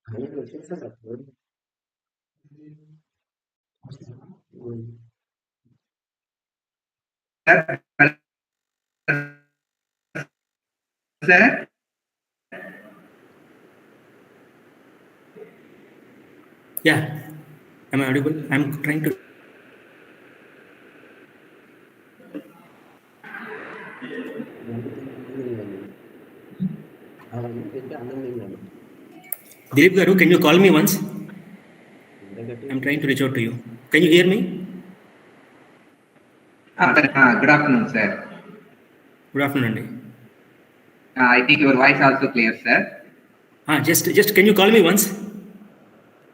Sir? Yeah. Am I audible? I'm trying to. Dilip Garu, can you call me once? I'm trying to reach out to you. Can you hear me? Good afternoon, sir. Good afternoon, Andy. I think your voice also clear, sir. Just can you call me once?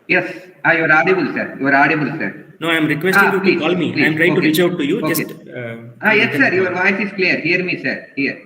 Yes, you are audible, sir. You are audible, sir. No, I'm requesting you to call me. Please. I'm trying to reach out to you. Okay. Just. Yes, sir. Your voice is clear. Hear me, sir. Here.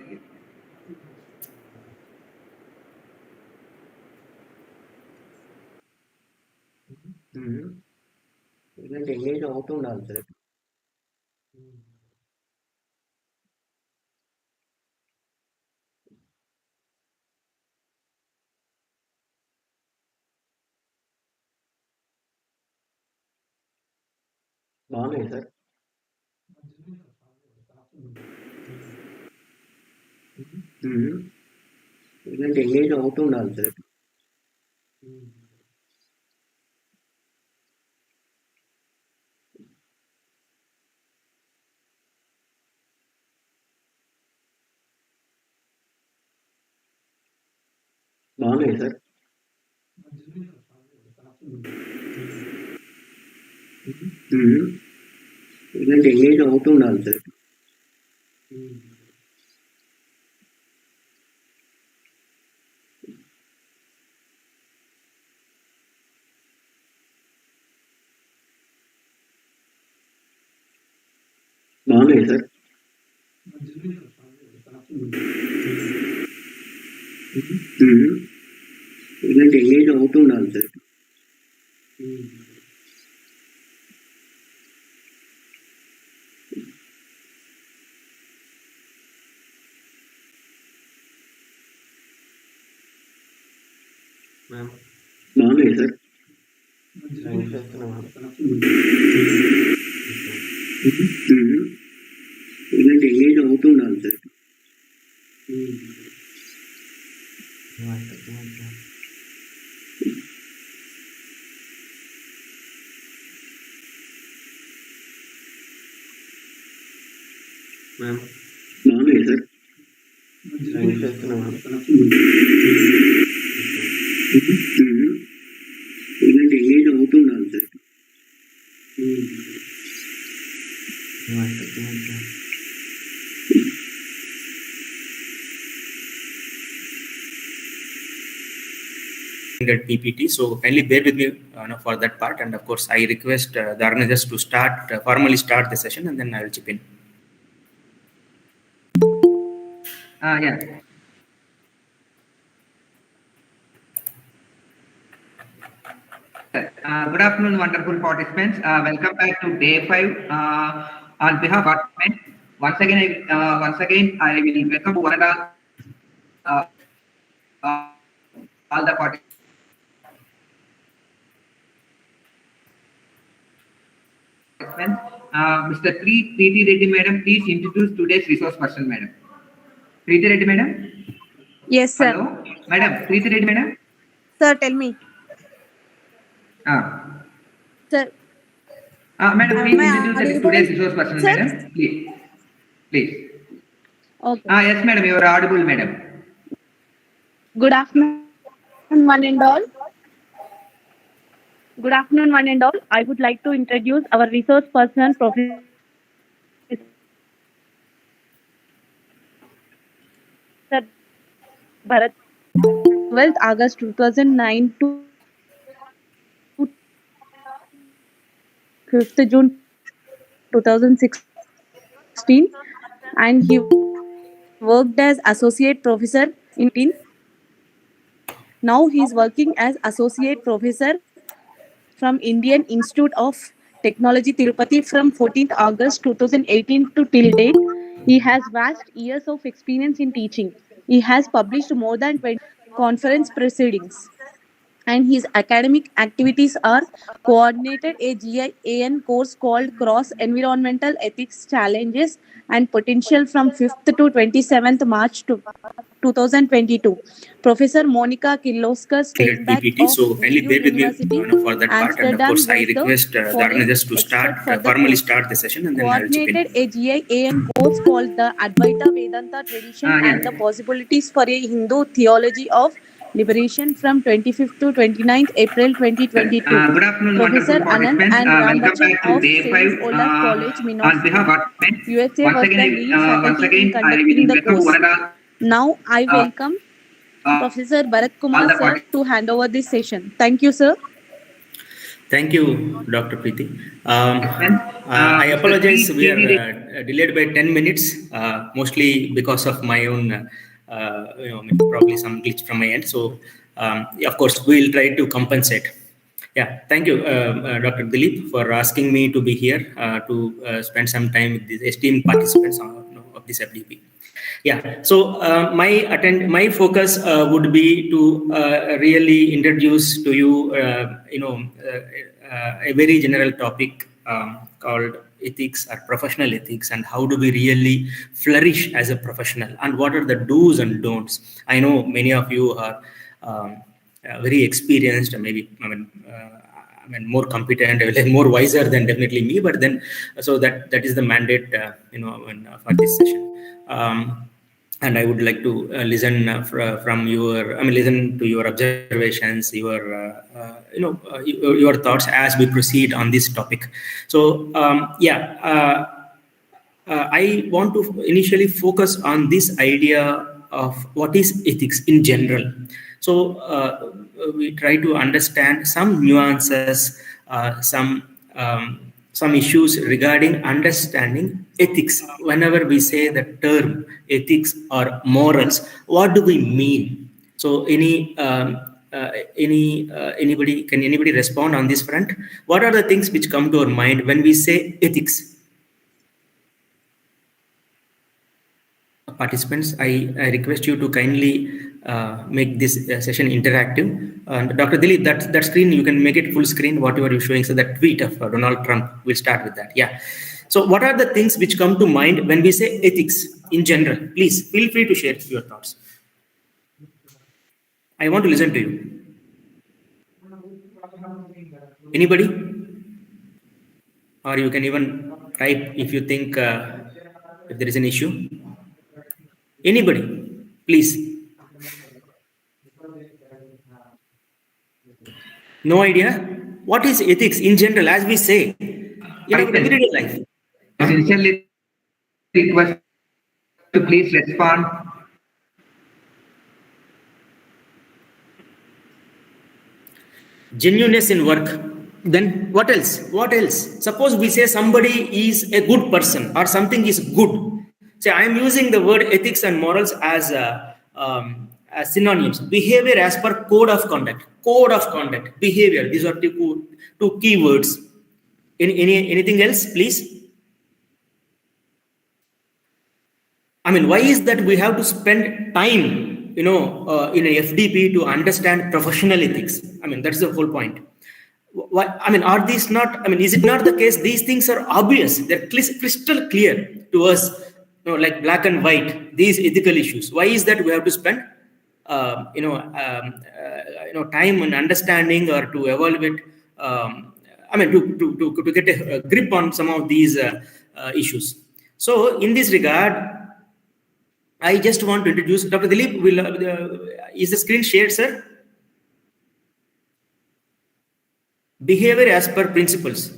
That PPT, so kindly bear with me for that part, and of course I request the organizers to formally start the session, and then I will chip in. Yeah. Good afternoon, wonderful participants. Welcome back to day 5. On behalf of department, once again, I will welcome one and all the participants. Mr. Preeti Reddy, madam, please introduce today's resource person, madam. Preeti Reddy, madam. Yes, sir. Hello, madam. Preeti Reddy, madam. Sir, tell me. Sir. Madam, please introduce today's resource person, sir? madam. Please. Okay. Yes, madam. You are audible, madam. Good afternoon, one and all. Good afternoon, one and all. I would like to introduce our resource person, Professor Bharat. 12th August 2009 to 5th June 2016, and he worked as associate professor in 18. Now he is working as associate professor from Indian Institute of Technology, Tirupati from 14th August 2018 to till date. He has vast years of experience in teaching. He has published more than 20 conference proceedings and his academic activities are coordinated a GIAN course called Cross Environmental Ethics Challenges and Potential from 5th to 27th March 2022. Professor Monica Kirloskar Steinbach PPT. of So kindly EU bear with me University, for that part. And of Amsterdam course, I was the request the foreign organizers to start expert for the formally course. start the session, and then I will chip in. Coordinated a GIAN course called the Advaita Vedanta Tradition and the Yes. Possibilities for a Hindu Theology of Liberation from 25th to 29th April 2022. Good afternoon, Professor wonderful Anand participants. and Welcome Rambachan back to of day 5. Saint Olaf College, On Minos, behalf of our participants, USA once was again, the lead faculty in I conducting will the welcome course. one and all, Now I uh, welcome uh, Professor Bharat all Kumar the sir participants. to hand over this session. Thank you, sir. Thank you, Dr. Preeti. I Mr. apologize. We K. are delayed by 10 minutes, mostly because of my own, probably some glitch from my end. So, of course, we'll try to compensate. Yeah, thank you, Dr. Dilip, for asking me to be here to spend some time with these esteemed participants of this FDP. Yeah, so my focus would be to really introduce to you, a very general topic called ethics or professional ethics, and how do we really flourish as a professional, and what are the do's and don'ts. I know many of you are very experienced, and maybe more competent, more wiser than definitely me. But then, so that is the mandate, for this session. And I would like to listen listen to your observations, your thoughts as we proceed on this topic. So, I want to initially focus on this idea of what is ethics in general. So we try to understand some nuances, some issues regarding understanding ethics. Whenever we say the term ethics or morals, what do we mean? So anybody respond on this front? What are the things which come to our mind when we say ethics? Participants, I request you to kindly make this session interactive. Dr. Dilip, that screen, you can make it full screen, whatever you're showing. So that tweet of Donald Trump, we'll start with that. Yeah. So what are the things which come to mind when we say ethics in general? Please feel free to share your thoughts. I want to listen to you. Anybody? Or you can even type if you think if there is an issue. Anybody, please. No idea? What is ethics in general, as we say, in our everyday life? I sincerely request to please respond. Genuineness in work. Then what else? What else? Suppose we say somebody is a good person or something is good. Say, I am using the word ethics and morals as synonyms. Behavior as per code of conduct. Code of conduct. Behavior. These are two key words. Anything else, please? I mean, why is that we have to spend time, in a FDP to understand professional ethics? I mean, that's the whole point. Why, I mean, are these not, I mean, is it not the case? These things are obvious. They're crystal clear to us, like black and white, these ethical issues. Why is that we have to spend, time and understanding, or to evaluate, to get a grip on some of these issues. So in this regard, I just want to introduce Dr. Dilip. Is the screen shared, sir? Behavior as per principles.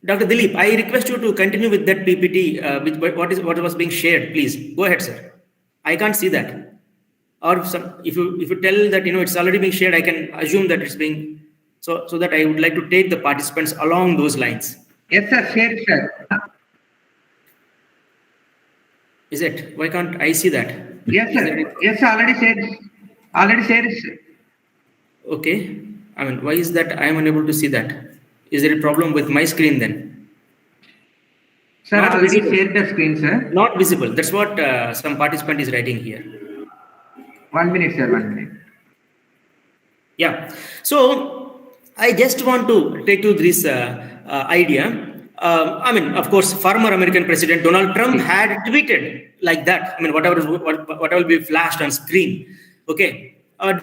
Dr. Dilip, I request you to continue with that PPT, what was being shared. Please go ahead, sir. I can't see that. Or if you tell that it's already being shared, I can assume that it's being so that I would like to take the participants along those lines. Yes, sir. Share, sir. Is it? Why can't I see that? Yes, sir. Yes, sir. Already shared. Already shared. Okay. I mean, why is that I am unable to see that? Is there a problem with my screen then? Sir, I already shared the screen, sir. Not visible. That's what some participant is writing here. 1 minute, sir. 1 minute. Yeah. So I just want to take you this idea. I mean, of course, former American President Donald Trump had tweeted like that. I mean, whatever will be flashed on screen. Okay.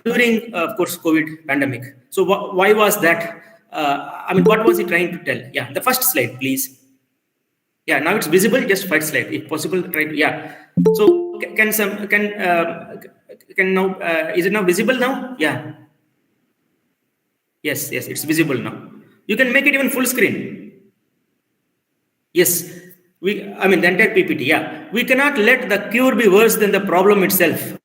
During, of course, COVID pandemic. So why was that? I mean, what was he trying to tell? Yeah. The first slide, please. Yeah. Now it's visible. Just first slide, if possible. Try to. Yeah. So can now is it now visible now? Yeah. Yes, it's visible now. You can make it even full screen. Yes, I mean the entire PPT. Yeah, we cannot let the cure be worse than the problem itself.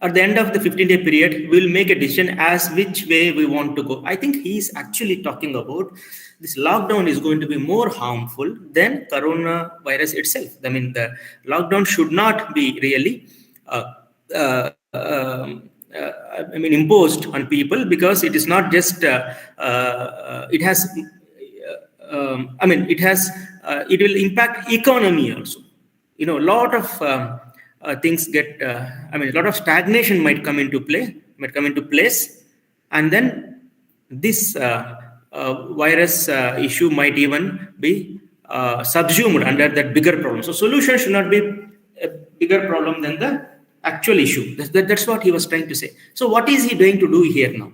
At the end of the 15-day period, we'll make a decision as which way we want to go. I think he's actually talking about this lockdown is going to be more harmful than coronavirus itself. I mean, the lockdown should not be really imposed on people, because it is not just it has it will impact economy also. A lot of things get a lot of stagnation might come into place, and then this virus issue might even be subsumed under that bigger problem. So solution should not be a bigger problem than the actual issue. That's what he was trying to say. So what is he going to do here now?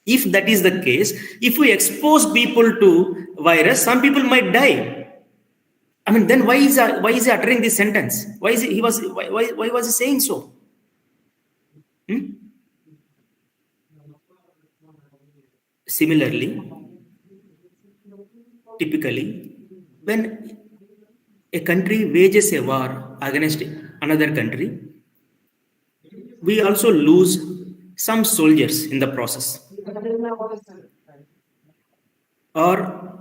If that is the case, if we expose people to virus, some people might die. I mean, then why is he uttering this sentence? Why was he saying so? Similarly, typically, when a country wages a war against another country, we also lose some soldiers in the process. Or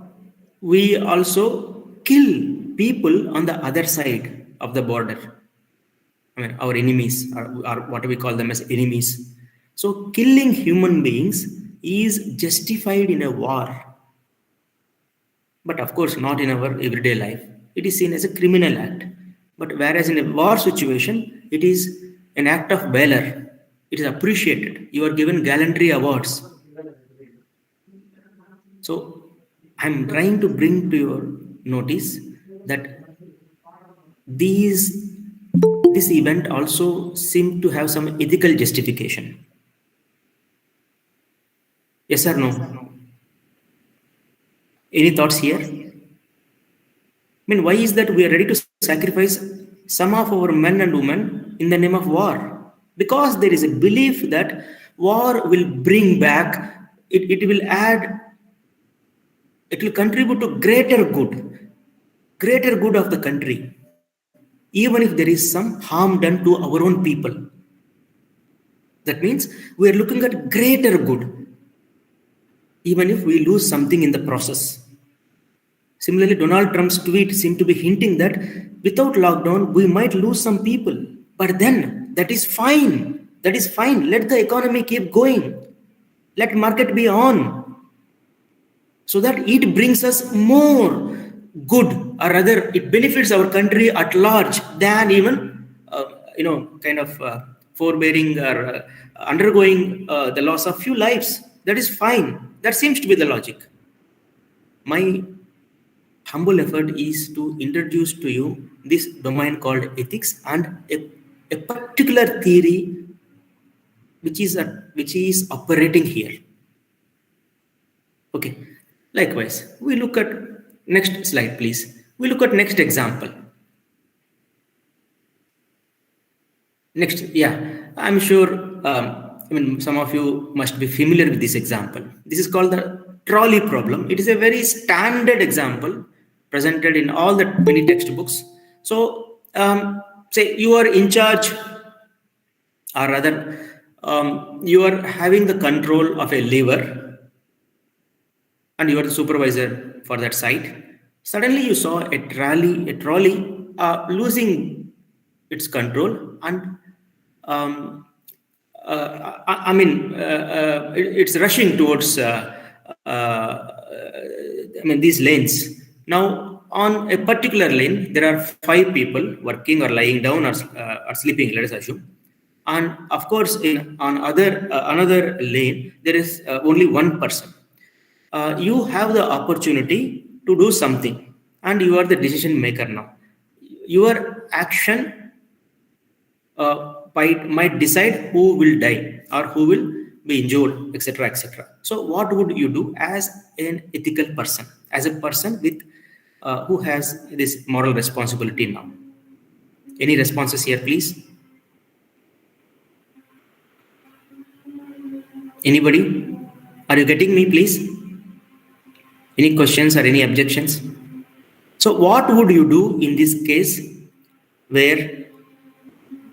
we also kill people on the other side of the border. I mean, our enemies, or what we call them as enemies. So killing human beings is justified in a war. But of course, not in our everyday life. It is seen as a criminal act. But whereas in a war situation, it is an act of valor. It is appreciated. You are given gallantry awards. So I'm trying to bring to your notice that this event also seemed to have some ethical justification. Yes or no? Any thoughts here? I mean, why is that we are ready to sacrifice some of our men and women in the name of war? Because there is a belief that war will bring back, it will contribute to greater good of the country, even if there is some harm done to our own people. That means we are looking at greater good, even if we lose something in the process. Similarly, Donald Trump's tweet seemed to be hinting that without lockdown, we might lose some people. But then, that is fine. Let the economy keep going. Let market be on. So that it brings us more good, or rather, it benefits our country at large than even, forbearing or undergoing the loss of few lives. That is fine. That seems to be the logic. My humble effort is to introduce to you this domain called ethics and a particular theory which is operating here. Okay. Likewise, we look at next slide, please. We look at next example. Next, yeah, I'm sure. Some of you must be familiar with this example. This is called the trolley problem. It is a very standard example presented in all the many textbooks. So, say you are in charge, or rather, you are having the control of a lever, and you are the supervisor for that site. Suddenly, you saw a trolley losing its control, and it's rushing towards these lanes. Now, on a particular lane, there are 5 people working or lying down or sleeping, let us assume. And of course, on another lane, there is only one person. You have the opportunity to do something, and you are the decision maker now. Your action might decide who will die or who will be injured, etc., etc. So, what would you do as an ethical person, as a person with who has this moral responsibility now? Any responses here, please? Anybody? Are you getting me, please? Any questions or any objections? So, what would you do in this case where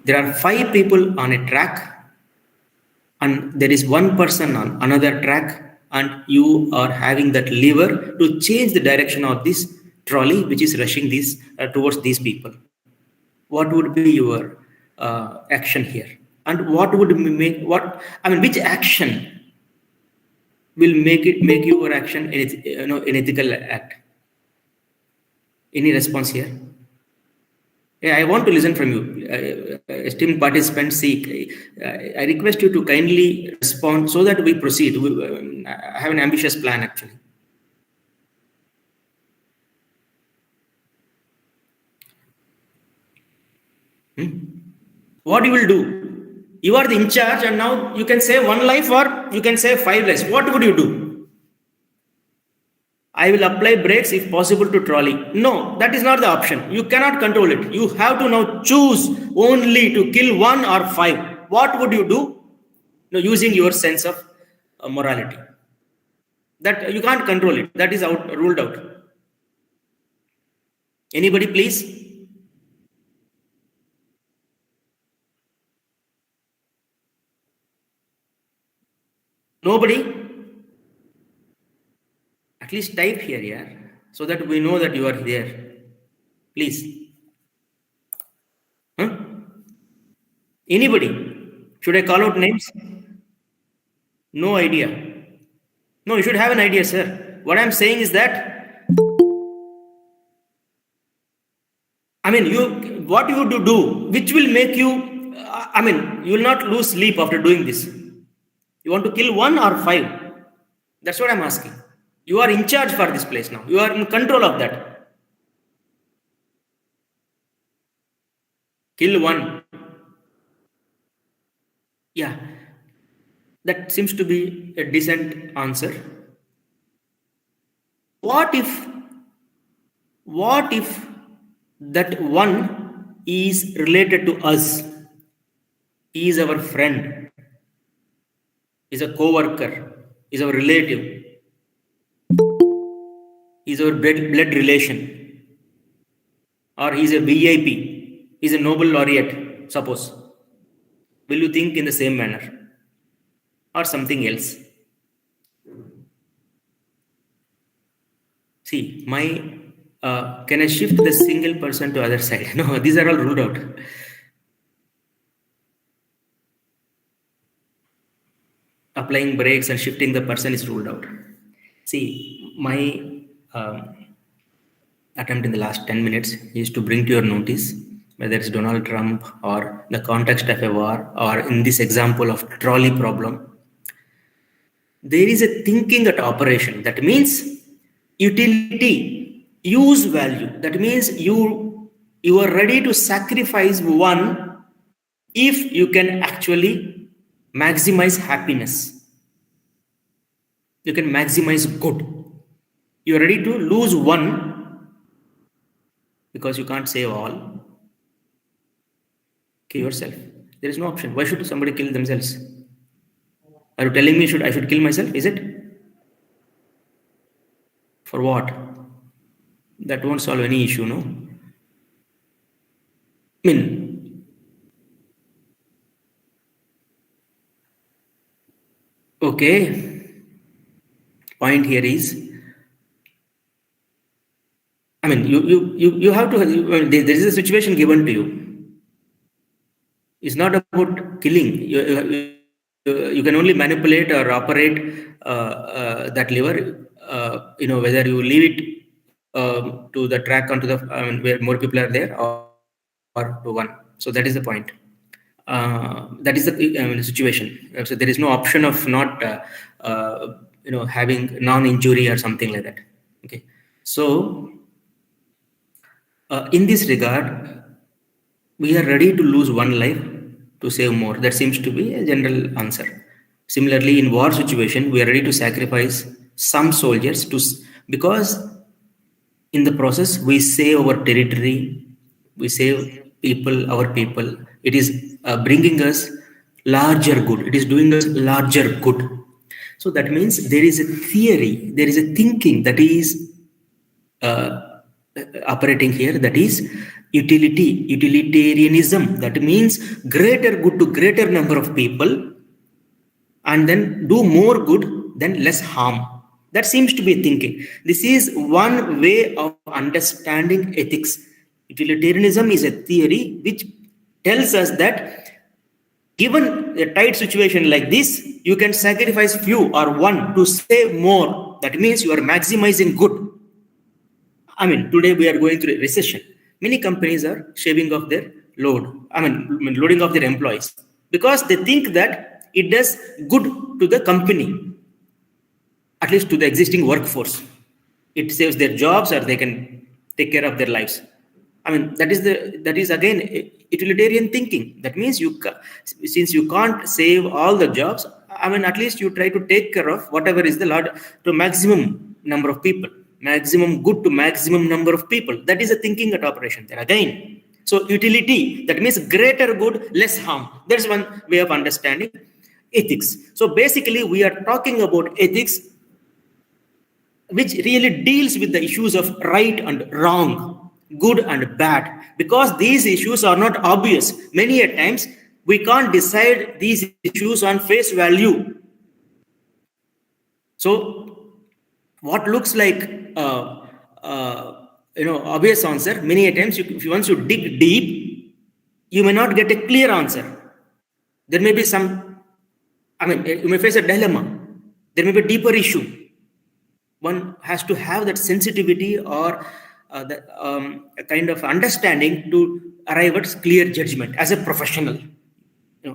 there are 5 people on a track and there is one person on another track, and you are having that lever to change the direction of this trolley which is rushing towards these people? What would be your action here? And what would make which action will make your action an ethical act? Any response here? Yeah, I want to listen from you, esteemed participants. I request you to kindly respond so that we proceed. I have an ambitious plan actually. What you will do? You are the in charge, and now you can save 1 life or you can save 5 lives. What would you do? I will apply brakes if possible to trolley. No, that is not the option. You cannot control it. You have to now choose only to kill 1 or 5. What would you do? No, using your sense of morality. That you can't control it. That is ruled out. Anybody, please? Nobody? At least type here, yeah, so that we know that you are there. Please. Anybody? Should I call out names? No idea. No, you should have an idea, sir. What I'm saying is that, what you would do, which will make you, you will not lose sleep after doing this. You want to kill 1 or 5? That's what I'm asking. You are in charge for this place now. You are in control of that. Kill 1. Yeah. That seems to be a decent answer. What if that 1 is related to us, is our friend, is a co-worker, is our relative, is our blood relation, or he is a VIP, is a Nobel laureate, suppose? Will you think in the same manner or something else? See, can I shift the single person to other side? No, these are all ruled out. Applying brakes and shifting the person is ruled out. See, my attempt in the last 10 minutes is to bring to your notice, whether it's Donald Trump or the context of a war, or in this example of trolley problem, there is a thinking at operation. That means utility, use value. That means you are ready to sacrifice 1 if you can actually maximize happiness. You can maximize good. You are ready to lose 1 because you can't save all. Kill yourself. There is no option. Why should somebody kill themselves? Are you telling me I should kill myself? Is it? For what? That won't solve any issue, no? Okay. Point here is, you have to, there is a situation given to you. It's not about killing. You can only manipulate or operate that lever, whether you leave it to the track onto where more people are there, or to 1. So that is the point. That is the situation. So there is no option of not having non-injury or something like that. Okay. So in this regard, we are ready to lose one life to save more. That seems to be a general answer. Similarly, in war situation, we are ready to sacrifice some soldiers because in the process we save our territory, we save our people. It is bringing us larger good. It is doing us larger good. So that means there is a theory, there is a thinking that is operating here, that is utilitarianism. That means greater good to greater number of people, and then do more good than less harm. That seems to be thinking. This is one way of understanding ethics. Utilitarianism is a theory which tells us that given a tight situation like this, you can sacrifice few or one to save more. That means you are maximizing good. I mean, today we are going through a recession. Many companies are shaving off their load. Loading off their employees because they think that it does good to the company, at least to the existing workforce. It saves their jobs, or they can take care of their lives. I mean, that is again utilitarian thinking. That means since you can't save all the jobs, at least you try to take care of whatever is the to maximum number of people, maximum good to maximum number of people. That is a thinking at operation there again. So utility, that means greater good, less harm. That's one way of understanding ethics. So basically, we are talking about ethics which really deals with the issues of right and wrong, good and bad, because these issues are not obvious. Many a times we can't decide these issues on face value. So what looks like obvious answer, many a times once you dig deep, you may not get a clear answer. There may be you may face a dilemma. There may be a deeper issue. One has to have that sensitivity or a kind of understanding to arrive at clear judgment as a professional.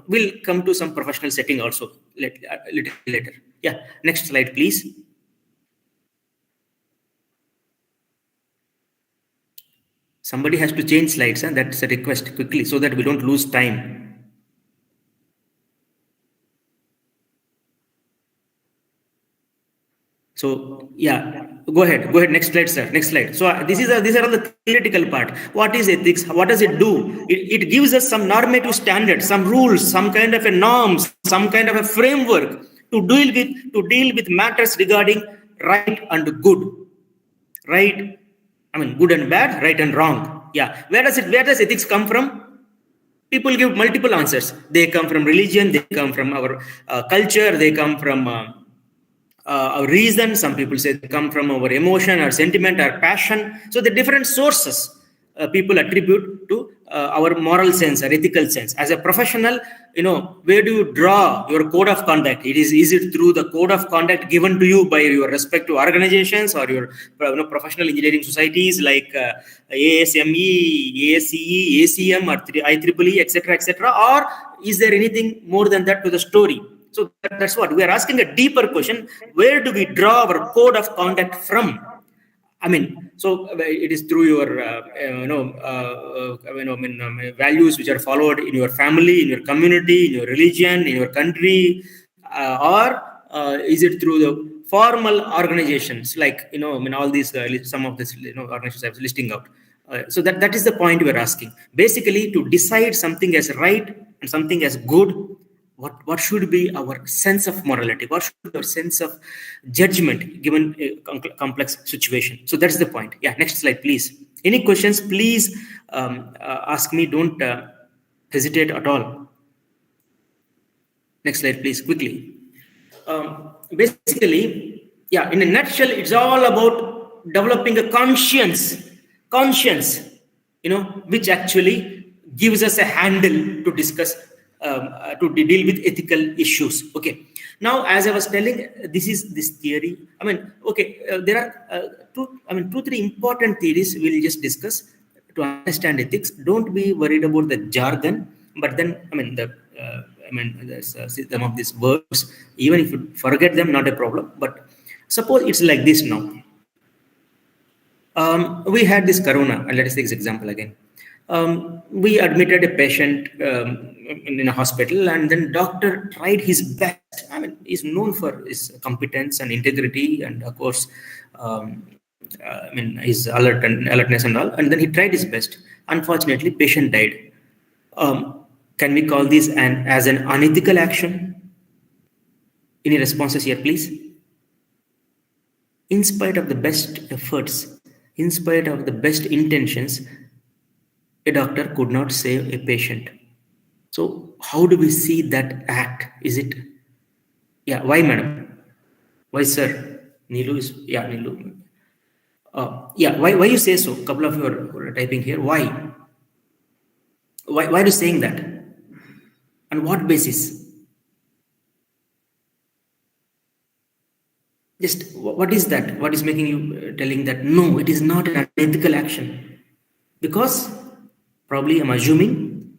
We'll come to some professional setting also a little later. Yeah, next slide, please. Somebody has to change slides, and that's a request quickly so that we don't lose time. So yeah, go ahead. Next slide, sir. Next slide. So these are the theoretical part. What is ethics? What does it do? It gives us some normative standards, some rules, some kind of a norms, some kind of a framework to deal with matters regarding right and good. Right, good and bad, right and wrong. Yeah. Where does ethics come from? People give multiple answers. They come from religion. They come from our culture. They come from our reason. Some people say they come from our emotion or sentiment or passion. So the different sources people attribute to our moral sense or ethical sense. As a professional, where do you draw your code of conduct? Is it through the code of conduct given to you by your respective organizations or your professional engineering societies like ASME, ASCE, ACM, or IEEE, etc., or is there anything more than that to the story? So that's what we are asking, a deeper question. Where do we draw our code of conduct from? So it is through your values which are followed in your family, in your community, in your religion, in your country, or is it through the formal organizations like all these some of these organizations I was listing out. So that is the point we are asking. Basically, to decide something as right and something as good, what should be our sense of morality? What should be our sense of judgment given a complex situation? So that's the point. Yeah, next slide, please. Any questions, please ask me. Don't hesitate at all. Next slide, please, quickly. Basically, yeah, in a nutshell, it's all about developing a conscience, which actually gives us a handle to discuss to deal with ethical issues. Okay. Now, as I was telling, this theory. There are two, three important theories we'll just discuss to understand ethics. Don't be worried about the jargon. But then, some of these words, even if you forget them, not a problem. But suppose it's like this now. We had this corona, and let us take this example again. We admitted a patient in a hospital, and then doctor tried his best. He's known for his competence and integrity, and of course, his alertness and all. And then he tried his best. Unfortunately, patient died. Can we call this as an unethical action? Any responses here, please? In spite of the best efforts, in spite of the best intentions, a doctor could not save a patient. So how do we see that act? Is it, why, madam? Why, sir? Nilu is, Nilu. Why you say so? A couple of you are typing here. Why? Why are you saying that? On what basis? Just what is that? What is making you telling that no, it is not an unethical action? Because probably I'm assuming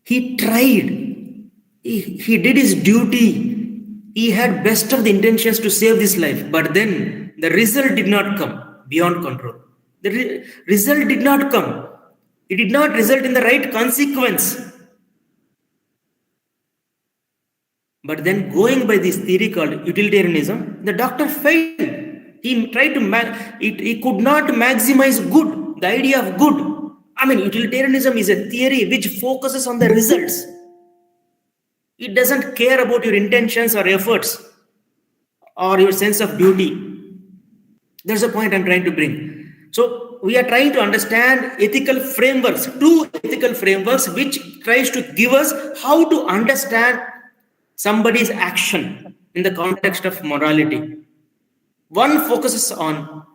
he tried, he did his duty, he had best of the intentions to save this life, but then the result did not come beyond control. The result did not come. It did not result in the right consequence. But then going by this theory called utilitarianism, the doctor failed. He tried to, he could not maximize good, the idea of good. Utilitarianism is a theory which focuses on the results. It doesn't care about your intentions or efforts or your sense of duty. That's the point I'm trying to bring. So we are trying to understand ethical frameworks, two ethical frameworks, which tries to give us how to understand somebody's action in the context of morality. One focuses on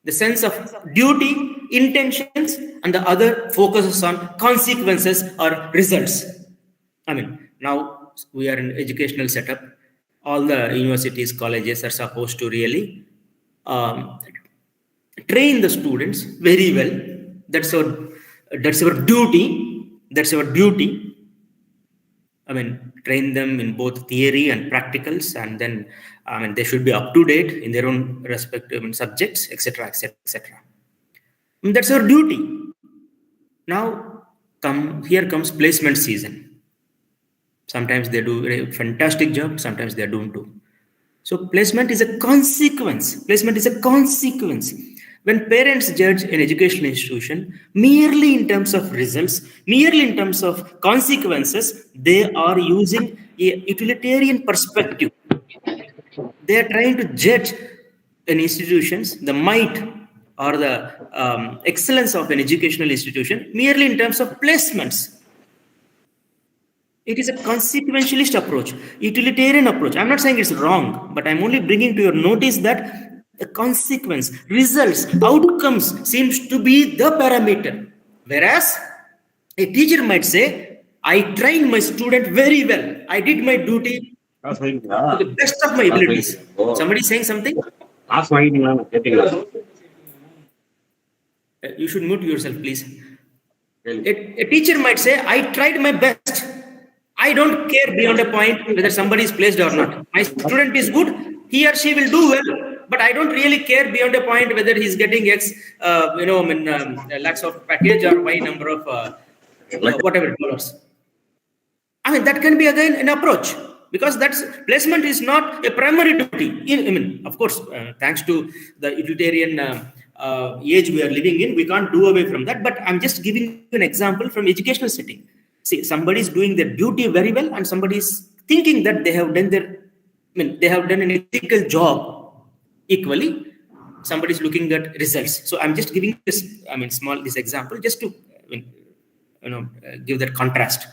the sense of duty, intentions, and the other focuses on consequences or results. Now we are in educational setup. All the universities, colleges are supposed to really train the students very well. That's our duty. That's our duty. Train them in both theory and practicals, and then they should be up to date in their own respective subjects, etc., etc., etc. That's our duty. Now, here comes placement season. Sometimes they do a fantastic job, sometimes they don't do. So placement is a consequence. Placement is a consequence. When parents judge an educational institution merely in terms of results, merely in terms of consequences, they are using a utilitarian perspective. They are trying to judge an institution's, the might or the excellence of an educational institution merely in terms of placements. It is a consequentialist approach, utilitarian approach. I'm not saying it's wrong, but I'm only bringing to your notice that the consequence, results, outcomes seems to be the parameter. Whereas a teacher might say, I trained my student very well. I did my duty to the best of my abilities. Somebody saying something? You should mute yourself, please. A teacher might say, I tried my best. I don't care beyond a point whether somebody is placed or not. My student is good, he or she will do well. But I don't really care beyond a point whether he's getting X, lakhs of package or Y number of whatever dollars. That can be again an approach, because that's placement is not a primary duty. Of course, thanks to the utilitarian age we are living in, we can't do away from that. But I'm just giving you an example from educational setting. See, somebody is doing their duty very well, and somebody is thinking that they have done they have done an ethical job equally. Somebody is looking at results. So I'm just giving this, this example just to, give that contrast.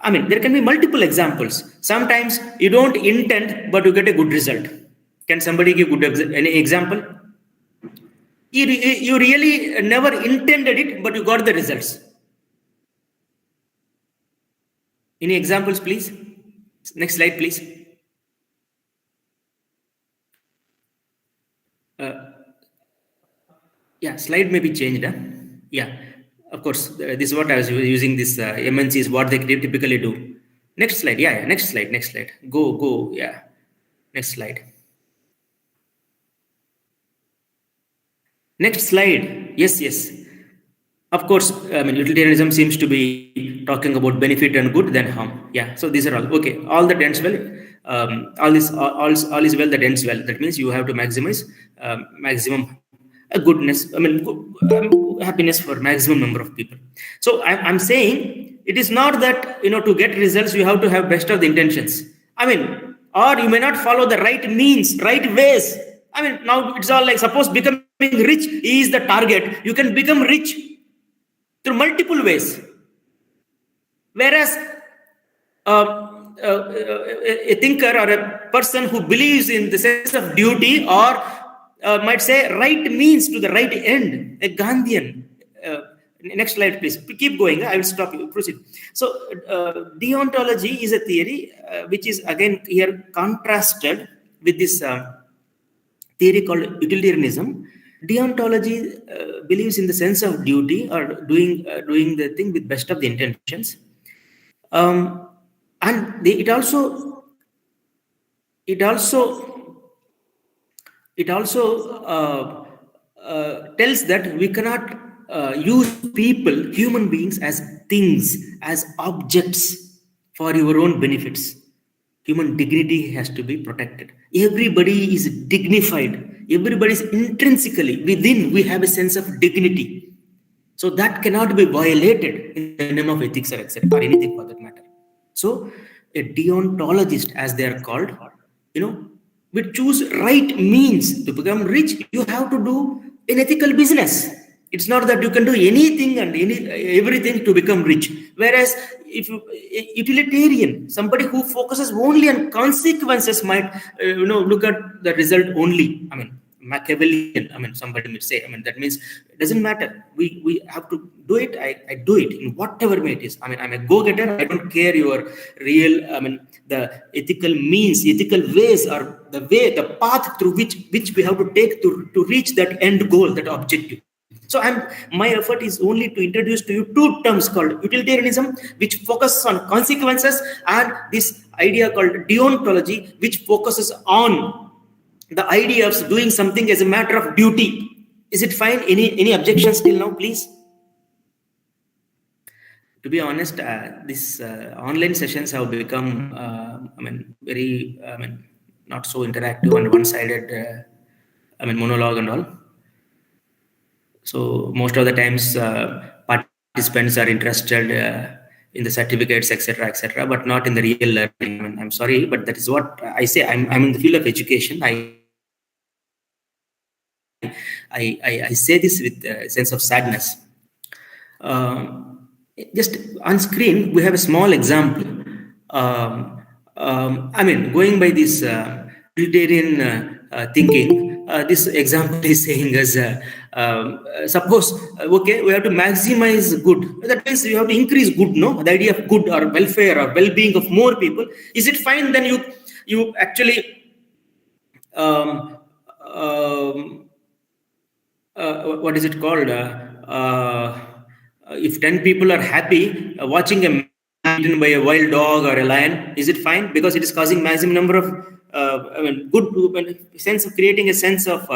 There can be multiple examples. Sometimes you don't intend, but you get a good result. Can somebody give any example? You really never intended it, but you got the results. Any examples, please? Next slide, please. Slide may be changed. Of course, this is what I was using. This MNCs, what they typically do. Next slide. Yeah, next slide. Next slide. Go. Yeah. Next slide. Next slide. Yes. Of course, utilitarianism seems to be talking about benefit and good, then harm. Yeah. So these are all okay. All that ends well. All is well that ends well. That means you have to maximize maximum goodness. Happiness for maximum number of people. So I'm saying it is not that to get results you have to have best of the intentions. Or you may not follow the right means, right ways. Now it's all like, suppose becoming rich is the target. You can become rich through multiple ways. Whereas a thinker or a person who believes in the sense of duty or might say right means to the right end, a Gandhian. Next slide, please. Keep going. I will stop you. Proceed. So, deontology is a theory which is again here contrasted with this theory called utilitarianism. Deontology believes in the sense of duty or doing the thing with best of the intentions, and it also tells that we cannot use people, human beings, as things, as objects for your own benefits. Human dignity has to be protected. Everybody is dignified. Everybody is intrinsically within. We have a sense of dignity. So that cannot be violated in the name of ethics or etc. or anything for that matter. So a deontologist, as they are called, we choose right means to become rich. You have to do an ethical business. It's not that you can do anything and everything to become rich. Whereas if you utilitarian, somebody who focuses only on consequences might look at the result only. Machiavellian, somebody might say, that means it doesn't matter. We have to do it. I do it in whatever way it is. I'm a go-getter. I don't care your real, the ethical means, ethical ways, or the path through which we have to take to reach that end goal, that objective. So my effort is only to introduce to you two terms called utilitarianism, which focuses on consequences, and this idea called deontology, which focuses on the idea of doing something as a matter of duty. Is it fine? Any objections till now, please? To be honest, these online sessions have become, very, not so interactive and one-sided, monologue and all. So most of the times, participants are interested in the certificates, etc., but not in the real learning. I'm sorry, but that is what I say. I'm in the field of education. I say this with a sense of sadness. Just on screen, we have a small example. Going by this utilitarian thinking, this example is saying as suppose, we have to maximize good. That means you have to increase good, no? The idea of good or welfare or well-being of more people. Is it fine? Then you actually what is it called? If 10 people are happy watching a man eaten by a wild dog or a lion, is it fine? Because it is causing maximum number of good sense of creating a sense of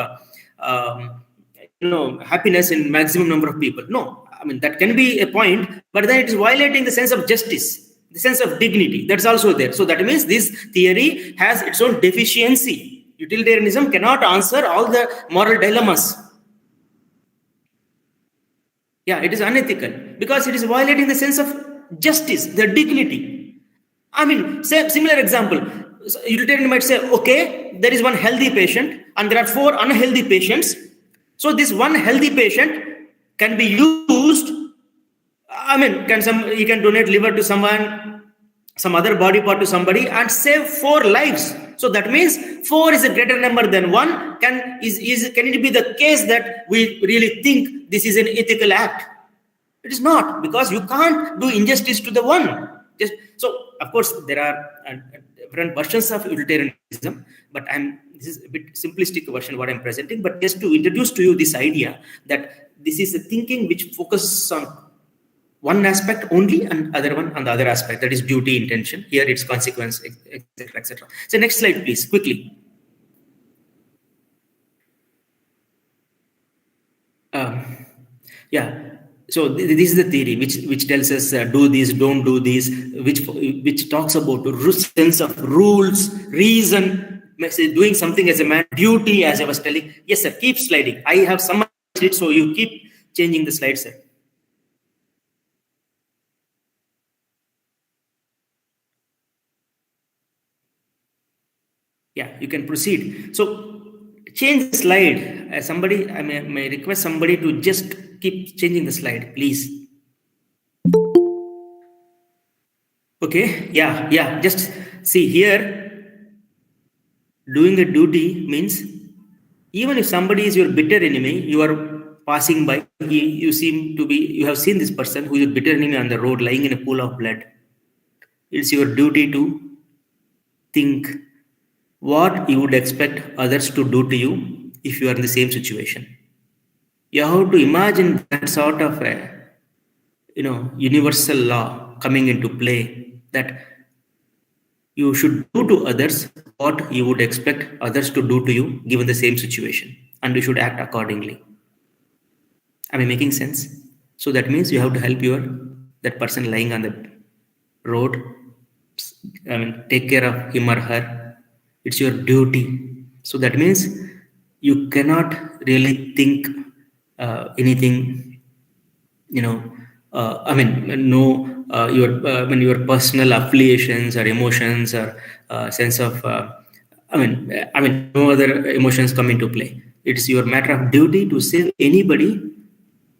happiness in maximum number of people. No, that can be a point, but then it is violating the sense of justice, the sense of dignity. That's also there. So that means this theory has its own deficiency. Utilitarianism cannot answer all the moral dilemmas. Yeah, it is unethical because it is violating the sense of justice, the dignity. Similar example. Utilitarian might say, okay, there is one healthy patient and there are 4 unhealthy patients. So this one healthy patient can be used. He can donate liver to someone, some other body part to somebody, and save 4 lives. So that means 4 is a greater number than 1. Can it be the case that we really think this is an ethical act? It is not, because you can't do injustice to the one. So of course there are different versions of utilitarianism, but this is a bit simplistic version what I'm presenting, but just to introduce to you this idea that this is a thinking which focuses on one aspect only and other one on the other aspect, that is duty, intention. Here it's consequence, etc., etc. So next slide, please, quickly. Yeah. So this is the theory which tells us do this, don't do this, which talks about sense of rules, reason, doing something as a man, duty, as I was telling. Yes, sir. Keep sliding. I have summarized it, so you keep changing the slide, sir. Yeah, you can proceed. So change the slide. Somebody, I may request somebody to just keep changing the slide, please. Okay, yeah. Just see here, doing a duty means even if somebody is your bitter enemy, you are passing by, you have seen this person who is a bitter enemy on the road lying in a pool of blood. It's your duty to think what you would expect others to do to you if you are in the same situation. You have to imagine that sort of a, universal law coming into play, that you should do to others what you would expect others to do to you given the same situation, and you should act accordingly. Am I making sense? So that means you have to help that person lying on the road. Take care of him or her. It's your duty. So that means you cannot really think anything, your personal affiliations or emotions or sense of, no other emotions come into play. It's your matter of duty to save anybody,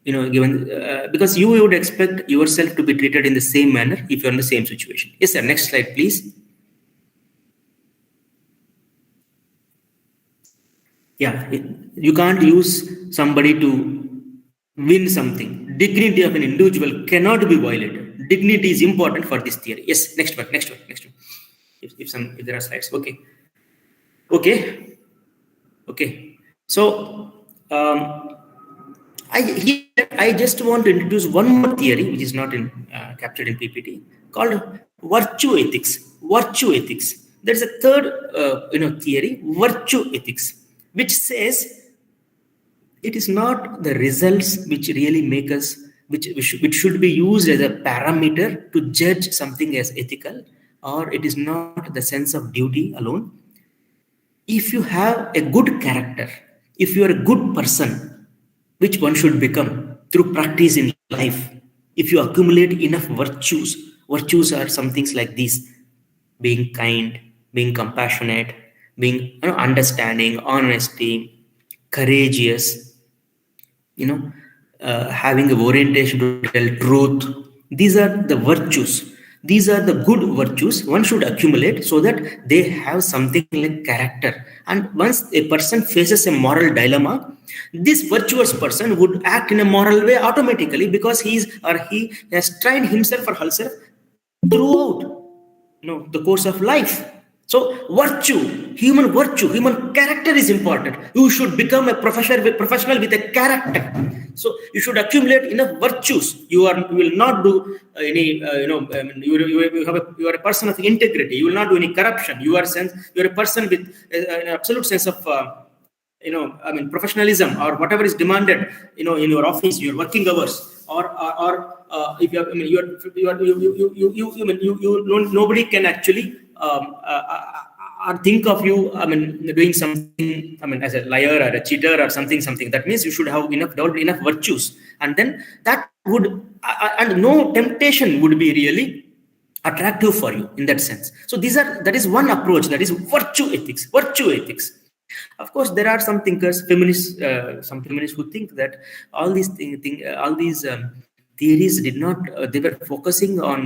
given because you would expect yourself to be treated in the same manner if you're in the same situation. Yes, sir. Next slide, please. Yeah, you can't use somebody to win something. Dignity of an individual cannot be violated. Dignity is important for this theory. Yes, next one. If there are slides, okay. So I just want to introduce one more theory which is not captured in PPT, called virtue ethics. Virtue ethics. There's a third theory, virtue ethics, which says it is not the results which really make us, which should be used as a parameter to judge something as ethical, or it is not the sense of duty alone. If you have a good character, if you are a good person, which one should become through practice in life, if you accumulate enough virtues are some things like these: being kind, being compassionate, being understanding, honesty, courageous, having an orientation to tell truth. These are the virtues. These are the good virtues one should accumulate so that they have something like character. And once a person faces a moral dilemma, this virtuous person would act in a moral way automatically, because he has trained himself or herself throughout the course of life. So human character is important. You should become a professional with a character. So you should accumulate enough virtues. You will not do any, you are a person of integrity. You will not do any corruption. You are a person with an absolute sense of, professionalism, or whatever is demanded, in your office, your working hours, or if nobody can actually or think of you, doing something, as a liar or a cheater or something. That means you should have enough virtues, and then that would, and no temptation would be really attractive for you in that sense. So that is one approach, that is virtue ethics. Of course, there are some thinkers, some feminists who think that all these theories did not. They were focusing on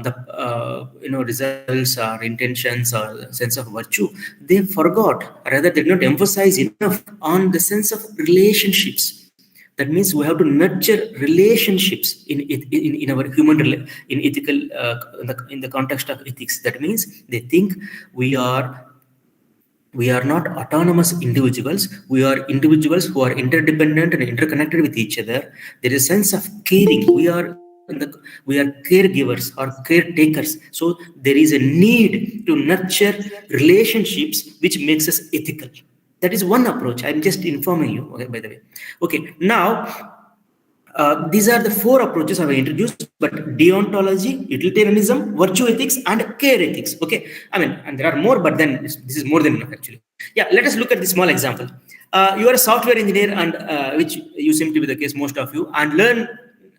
the results or intentions or sense of virtue. They forgot, rather, they did not emphasize enough on the sense of relationships. That means we have to nurture relationships in our human in ethical in the context of ethics. That means they think we are not autonomous individuals. We are individuals who are interdependent and interconnected with each other. There is a sense of caring. We are we are caregivers or caretakers. So there is a need to nurture relationships which makes us ethical. That is one approach. I'm just informing you, okay, by the way. Okay, now these are the 4 approaches I have introduced, but deontology, utilitarianism, virtue ethics, and care ethics. Okay, I mean, and there are more, but then this is more than enough actually. Yeah, let us look at this small example. You are a software engineer, and which you seem to be the case, most of you, and learn.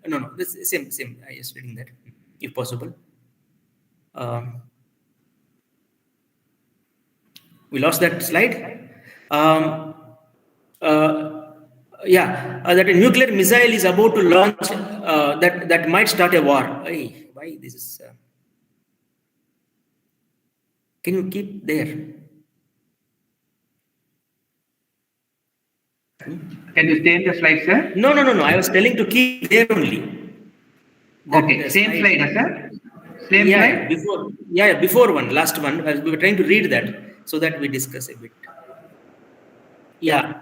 No, this is same. I was reading that, if possible. We lost that slide. That a nuclear missile is about to launch that might start a war. Hey, why this is? Can you keep there? Can you stay in the slide, sir? No. I was telling to keep there only. Okay, same slide, sir. Same slide. Before one, last one. We were trying to read that so that we discuss a bit. Yeah.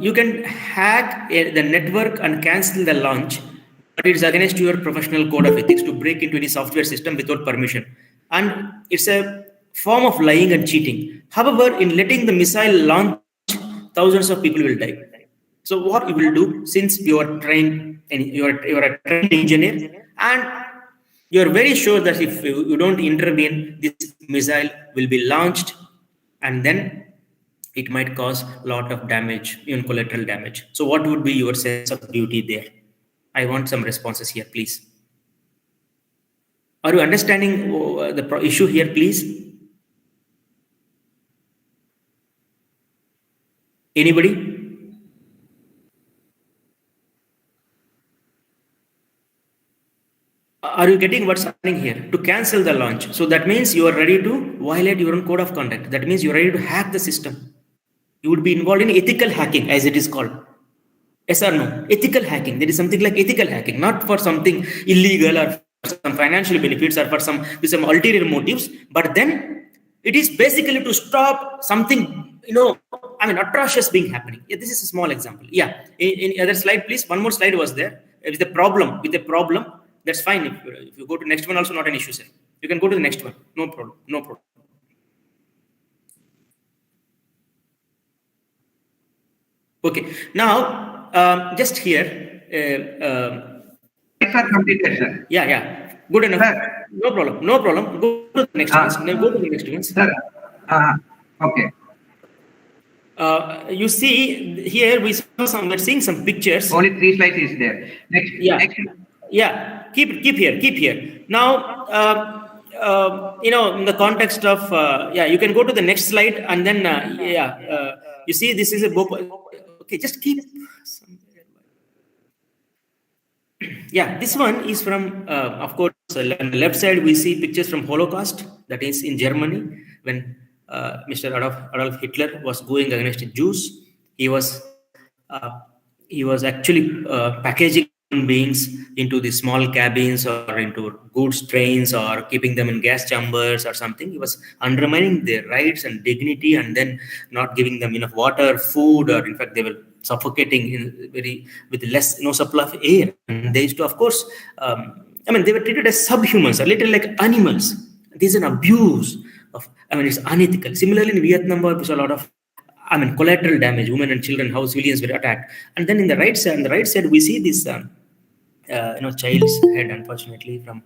You can hack the network and cancel the launch, but it's against your professional code of ethics to break into any software system without permission. And it's a form of lying and cheating. However, in letting the missile launch, thousands of people will die. So what you will do, since you are trained and you are a trained engineer, and you are very sure that if you don't intervene, this missile will be launched, and then it might cause a lot of damage, even collateral damage. So what would be your sense of duty there? I want some responses here, please. Are you understanding the issue here, please? Anybody? Are you getting what's happening here? To cancel the launch. So that means you are ready to violate your own code of conduct. That means you're ready to hack the system. You would be involved in ethical hacking, as it is called. Yes or no? Ethical hacking. There is something like ethical hacking, not for something illegal or for some financial benefits or for some ulterior motives. But then it is basically to stop something, atrocious being happening. Yeah, this is a small example. Yeah. Any other slide, please? One more slide was there. With a problem, that's fine. If you go to the next one, also not an issue, sir. You can go to the next one. No problem. Okay. Now, just here. Sir, completed, sir. Yeah. Good enough. Sir. No problem. Go to the next one. Go to the next one. Sir. Okay. You see here we're seeing some pictures. Only 3 slides is there. Next. Yeah. Keep here. Now, in the context of you can go to the next slide, and then you see this is a okay. Just keep. Yeah, this one is from, of course, on the left side we see pictures from Holocaust, that is in Germany, when Mr. Adolf Hitler was going against Jews. He was actually packaging beings into the small cabins or into goods trains or keeping them in gas chambers or something. He was undermining their rights and dignity, and then not giving them enough water, food, or in fact they were suffocating with less supply of air. And they used to, of course, they were treated as subhumans, a little like animals. This is an abuse of, it's unethical. Similarly, in Vietnam War, we saw a lot of collateral damage, women and children, how civilians were attacked. And then on the right side, we see this child's head, unfortunately, from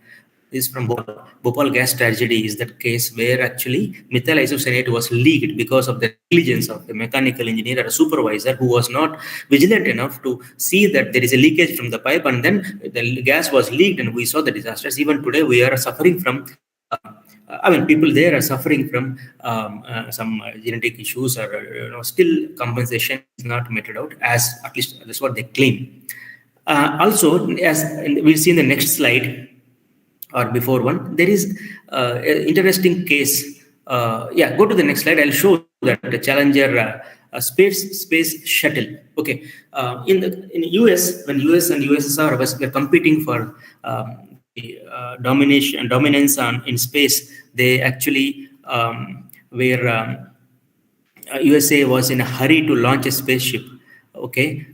Bhopal gas tragedy is that case where actually methyl isocyanate was leaked because of the negligence of a mechanical engineer or a supervisor who was not vigilant enough to see that there is a leakage from the pipe, and then the gas was leaked and we saw the disasters. Even today we are suffering from people there are suffering from some genetic issues, or still compensation is not meted out, as at least that's what they claim. Also, as we'll see in the next slide or before one, there is an interesting case. Go to the next slide. I'll show that the Challenger space shuttle. Okay, in US, when US and USSR were competing for dominance in space, they actually USA was in a hurry to launch a spaceship. Okay,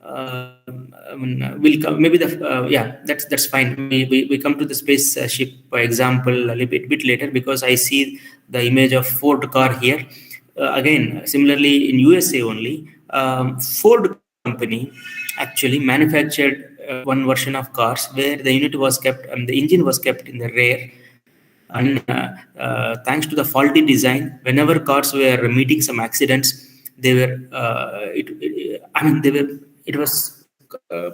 we'll come, maybe that's fine. We come to the spaceship example a little bit later, because I see the image of Ford car here. Again, similarly in USA only, Ford company actually manufactured one version of cars where the unit was kept, the engine was kept in the rear. And thanks to the faulty design, whenever cars were meeting some accidents, they were it was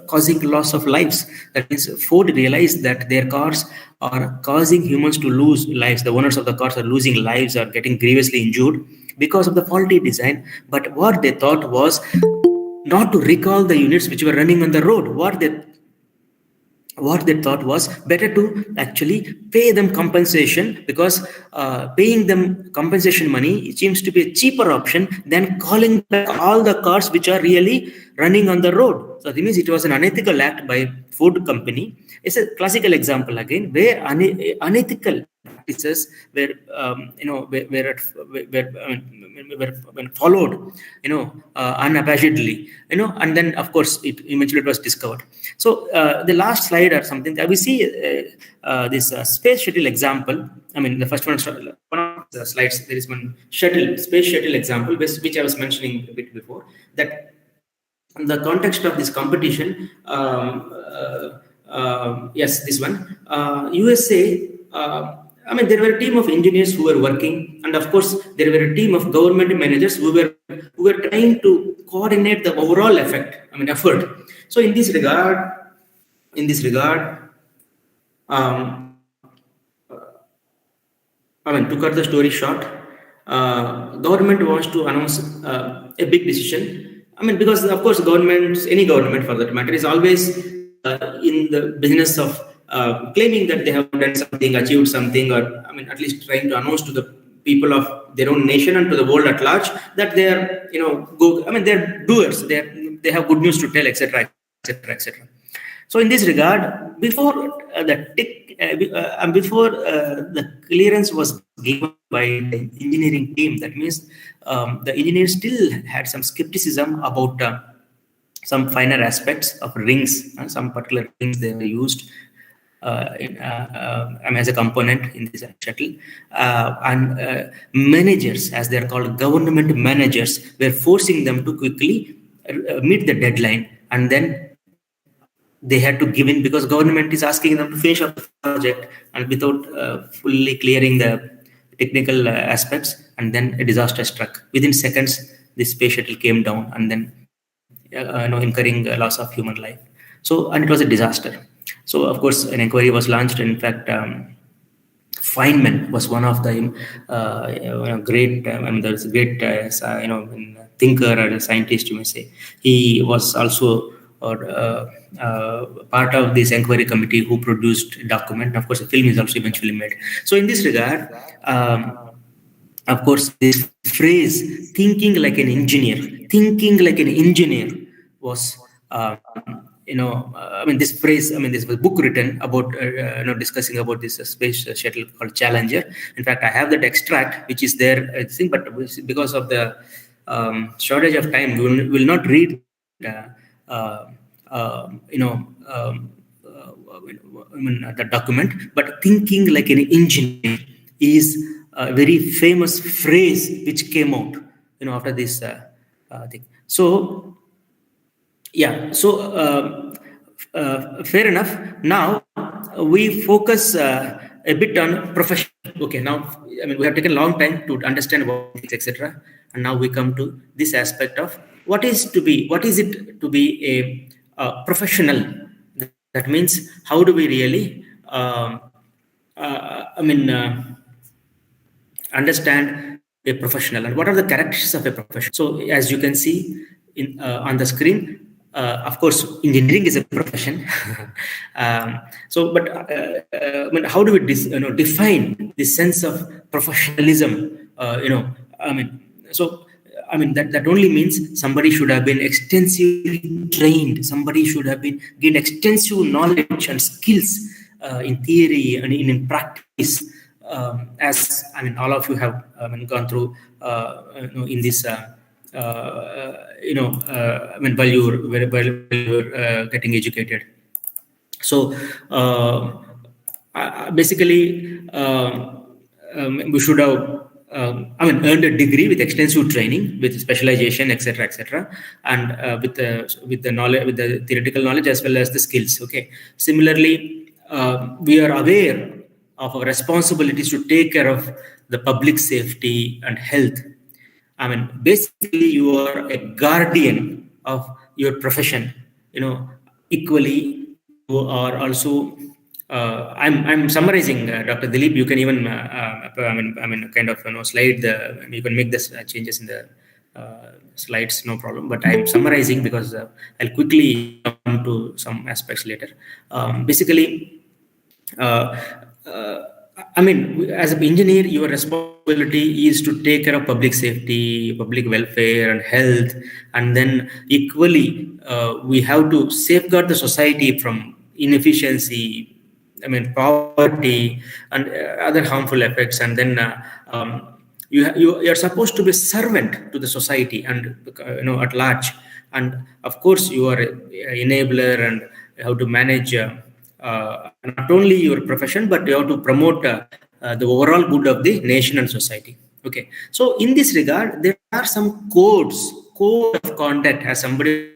causing loss of lives. That means Ford realized that their cars are causing humans to lose lives. The owners of the cars are losing lives, are getting grievously injured because of the faulty design. But what they thought was not to recall the units which were running on the road. What they thought was better to actually pay them compensation, because paying them compensation money seems to be a cheaper option than calling back all the cars which are really running on the road. So that means it was an unethical act by Ford company. It's a classical example again where unethical practices were when followed, unabashedly, and then of course eventually it was discovered. So the last slide or something that we see this space shuttle example. I mean, the first one of the slides, there is one space shuttle example which I was mentioning a bit before, that in the context of this competition, yes, this one, USA. There were a team of engineers who were working, and of course, there were a team of government managers who were trying to coordinate the overall effort. So, in this regard, to cut the story short, government wants to announce a big decision. Because of course, any government for that matter, is always in the business of claiming that they have done something, achieved something, or at least trying to announce to the people of their own nation and to the world at large that they are, they're doers. They have good news to tell, etc., etc., etc. So, in this regard, before the clearance was given by the engineering team, that means the engineers still had some skepticism about some finer aspects of rings, some particular rings they were used as a component in this shuttle, and managers, as they are called, government managers, were forcing them to quickly meet the deadline, and then they had to give in because government is asking them to finish up the project, and without fully clearing the technical aspects, and then a disaster struck. Within seconds, the space shuttle came down, and then incurring loss of human life. So, and it was a disaster. So, of course, an inquiry was launched. In fact, Feynman was one of the great, there's a great, thinker or a scientist, you may say. He was also part of this inquiry committee who produced a document. Of course, a film is also eventually made. So, in this regard, of course, this phrase "thinking like an engineer" was, this phrase. This was a book written about, discussing about this space shuttle called Challenger. In fact, I have that extract, which is there, I think, but because of the shortage of time, we will not read. The document, but "thinking like an engineer" is a very famous phrase which came out, after this thing. So, yeah. So, fair enough. Now we focus a bit on profession. Okay. Now, we have taken a long time to understand about things, etc. And now we come to this aspect of what is it to be a professional. That means, how do we really, understand a professional, and what are the characteristics of a professional? So, as you can see on the screen, of course, engineering is a profession. But how do we define the sense of professionalism? That only means somebody should have been extensively trained. Somebody should have gained extensive knowledge and skills in theory and in practice. As all of you have gone through in this while you're getting educated. So basically, we should have earned a degree with extensive training, with specialization, etc., and with the knowledge, with the theoretical knowledge as well as the skills. Okay. Similarly, we are aware of our responsibilities to take care of the public safety and health. Basically, you are a guardian of your profession. Equally, you are also. I'm summarizing, Dr. Dilip. You can even, kind of, slide the. You can make this changes in the slides, no problem. But I'm summarizing because I'll quickly come to some aspects later. Basically. As an engineer, your responsibility is to take care of public safety, public welfare, and health. And then equally, we have to safeguard the society from inefficiency, poverty, and other harmful effects. And then you're supposed to be a servant to the society and at large. And of course, you are an enabler and how to manage. Not only your profession, but you have to promote the overall good of the nation and society. Okay. So in this regard, there are some code of conduct, as somebody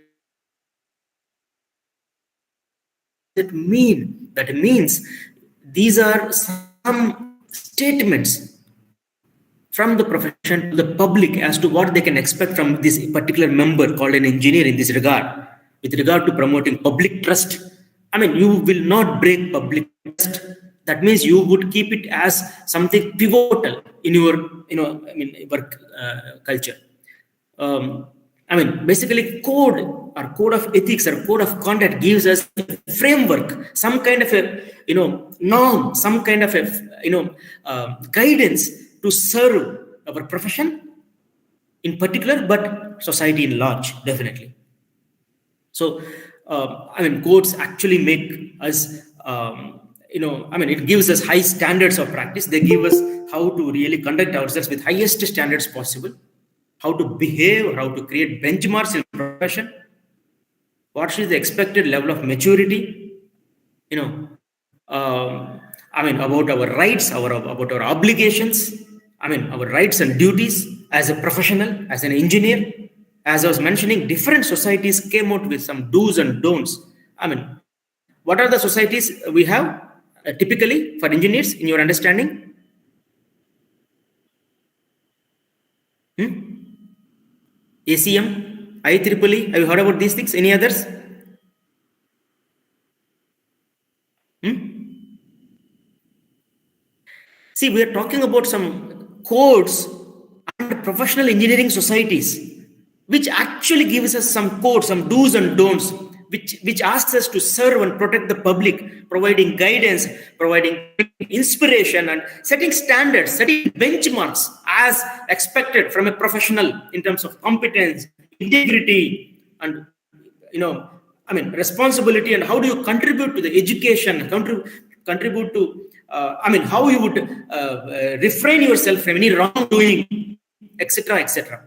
that means these are some statements from the profession to the public as to what they can expect from this particular member called an engineer in this regard, with regard to promoting public trust. You will not break public trust. That means you would keep it as something pivotal in your, work culture. Basically, code of ethics or code of conduct gives us a framework, some kind of a, norm, some kind of a, guidance to serve our profession in particular, but society in large, definitely. So, codes actually make us, it gives us high standards of practice. They give us how to really conduct ourselves with highest standards possible, how to behave, how to create benchmarks in profession, what is the expected level of maturity, about our rights, about our obligations, our rights and duties as a professional, as an engineer. As I was mentioning, different societies came out with some do's and don'ts. What are the societies we have typically for engineers in your understanding? ACM, IEEE, have you heard about these things? Any others? See, we are talking about some codes and professional engineering societies, which actually gives us some codes, some do's and don'ts, which asks us to serve and protect the public, providing guidance, providing inspiration, and setting standards, setting benchmarks as expected from a professional in terms of competence, integrity, and responsibility, and how do you contribute to the education, contribute to how you would refrain yourself from any wrongdoing, etc.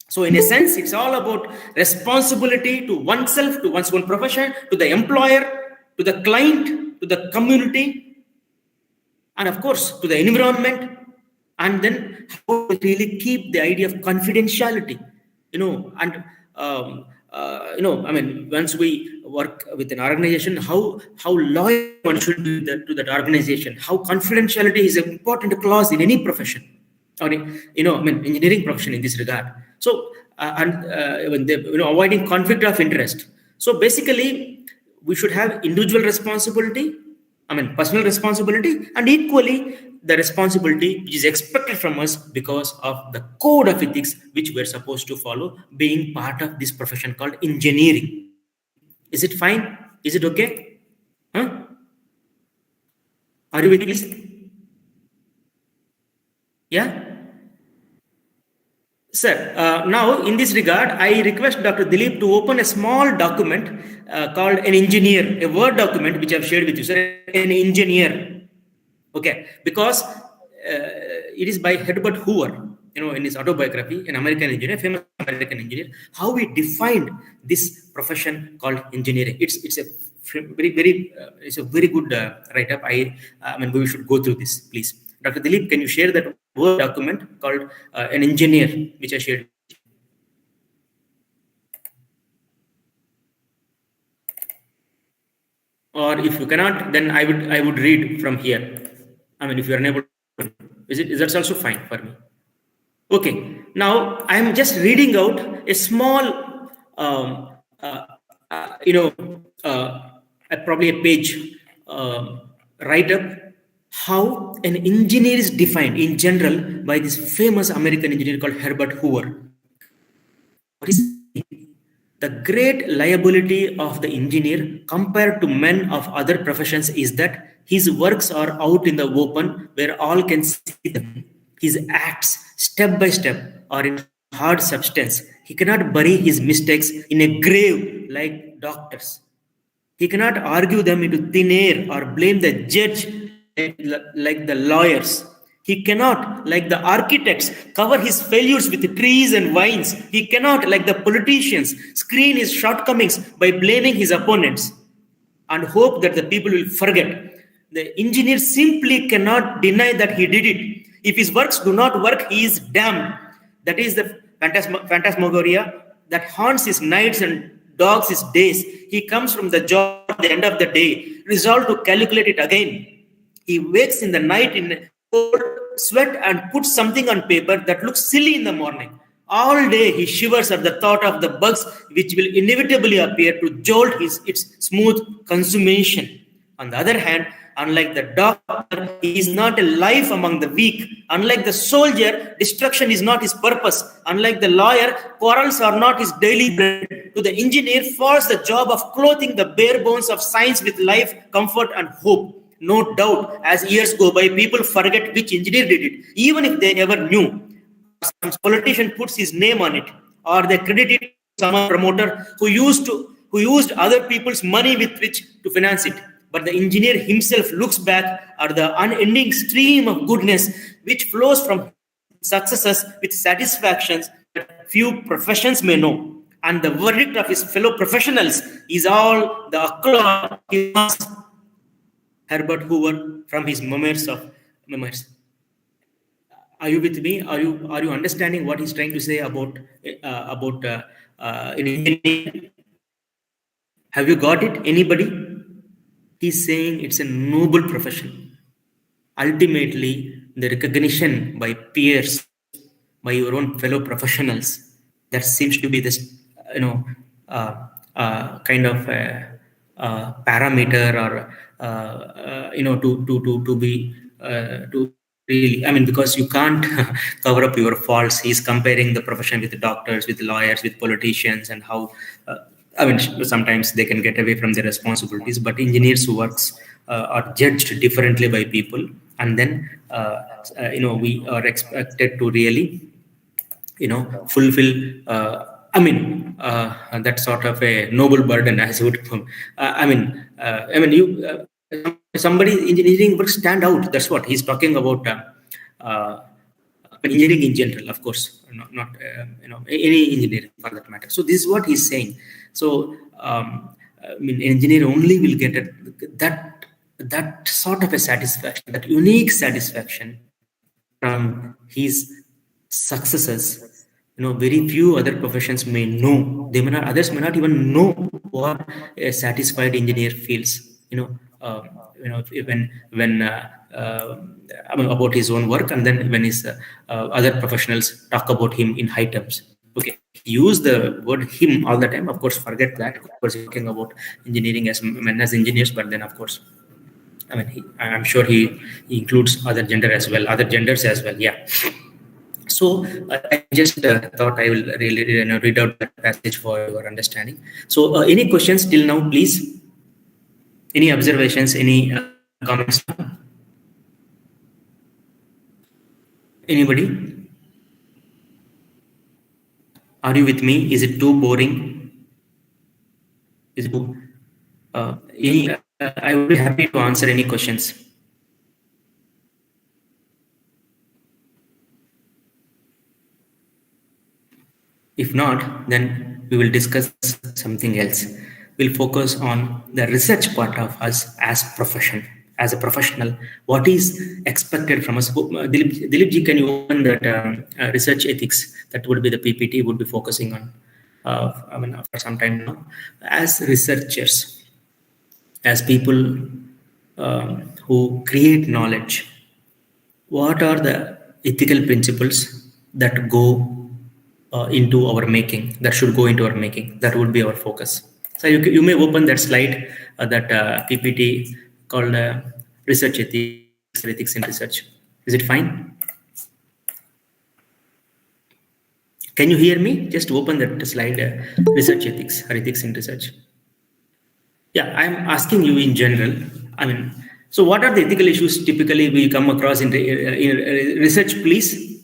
So in a sense, it's all about responsibility to oneself, to one's own profession, to the employer, to the client, to the community, and of course to the environment. And then how to really keep the idea of confidentiality, once we work with an organization, how loyal one should be to that organization, how confidentiality is an important clause in any profession, or engineering profession in this regard. So avoiding conflict of interest. So basically, we should have individual responsibility, personal responsibility, and equally the responsibility which is expected from us because of the code of ethics which we're supposed to follow, being part of this profession called engineering. Is it fine? Is it okay? Are you with me? Yeah? Sir, now in this regard, I request Dr. Dilip to open a small document called an engineer, a Word document which I've shared with you, sir, an engineer. Okay, because it is by Herbert Hoover. in his autobiography, an American engineer, famous American engineer, how he defined this profession called engineering. It's a it's a very good write-up. I mean, we should go through this, please. Dr. Dilip, can you share that Word document called an engineer, which I shared? Or if you cannot, then I would read from here. I mean, if you are unable to, is that also fine for me? Okay. Now I am just reading out a small, probably a page write up how an engineer is defined in general by this famous American engineer called Herbert Hoover. What is the great liability of the engineer compared to men of other professions is that his works are out in the open where all can see them. His acts, step by step, are in hard substance. He cannot bury his mistakes in a grave like doctors. He cannot argue them into thin air or blame the judge like the lawyers. He cannot, like the architects, cover his failures with trees and vines. He cannot, like the politicians, screen his shortcomings by blaming his opponents and hope that the people will forget. The engineer simply cannot deny that he did it. If his works do not work, he is damned. That is the phantasmagoria that haunts his nights and dogs his days. He comes from the job at the end of the day, resolved to calculate it again. He wakes in the night in cold sweat and puts something on paper that looks silly in the morning. All day he shivers at the thought of the bugs which will inevitably appear to jolt its smooth consummation. On the other hand, unlike the doctor, he is not a life among the weak. Unlike the soldier, destruction is not his purpose. Unlike the lawyer, quarrels are not his daily bread. To the engineer falls the job of clothing the bare bones of science with life, comfort, and hope. No doubt, as years go by, people forget which engineer did it, even if they ever knew. Some politician puts his name on it, or they credit it to some promoter who used other people's money with which to finance it. But the engineer himself looks back at the unending stream of goodness which flows from successes with satisfactions that few professions may know. And the verdict of his fellow professionals is all the applause he must. Herbert Hoover from his memoirs. Are you with me? Are you understanding what he's trying to say about in engineering? Have you got it? Anybody? He's saying it's a noble profession. Ultimately, the recognition by peers, by your own fellow professionals, that seems to be this, kind of parameter, or to be to really, I mean, because you can't cover up your faults. He's comparing the profession with the doctors, with lawyers, with politicians, and how sometimes they can get away from their responsibilities, but engineers who works are judged differently by people, and then we are expected to really fulfill that sort of a noble burden, as you would somebody engineering work stand out. That's what he's talking about. Engineering in general, of course, not any engineering for that matter. So this is what he's saying. So an engineer only will get that sort of a satisfaction, that unique satisfaction from his successes. Very few other professions may know. Others may not even know what a satisfied engineer feels. When about his own work, and then when his other professionals talk about him in high terms. Okay, use the word him all the time. Of course, forget that. Of course, he's talking about engineering as men as engineers, but then of course, I'm sure he includes other genders as well. Yeah. So I just thought I will really read out that passage for your understanding. So any questions till now, please? Any observations? Any comments? Anybody? Are you with me? Is it too boring? Is it too? I would be happy to answer any questions. 。If not, then we will discuss something else. We'll focus on the research part of us as a professional. What is expected from us? Dilip ji, can you open that research ethics? That would be the PPT would be focusing on. For some time now, as researchers, as people who create knowledge, what are the ethical principles that go into our making, that should go into our making? That would be our focus. So you may open that slide, that PPT called research ethics in research. Is it fine? Can you hear me? Just open that slide, research ethics or ethics in research. Yeah, I'm asking you in general. So what are the ethical issues typically we come across in research, please?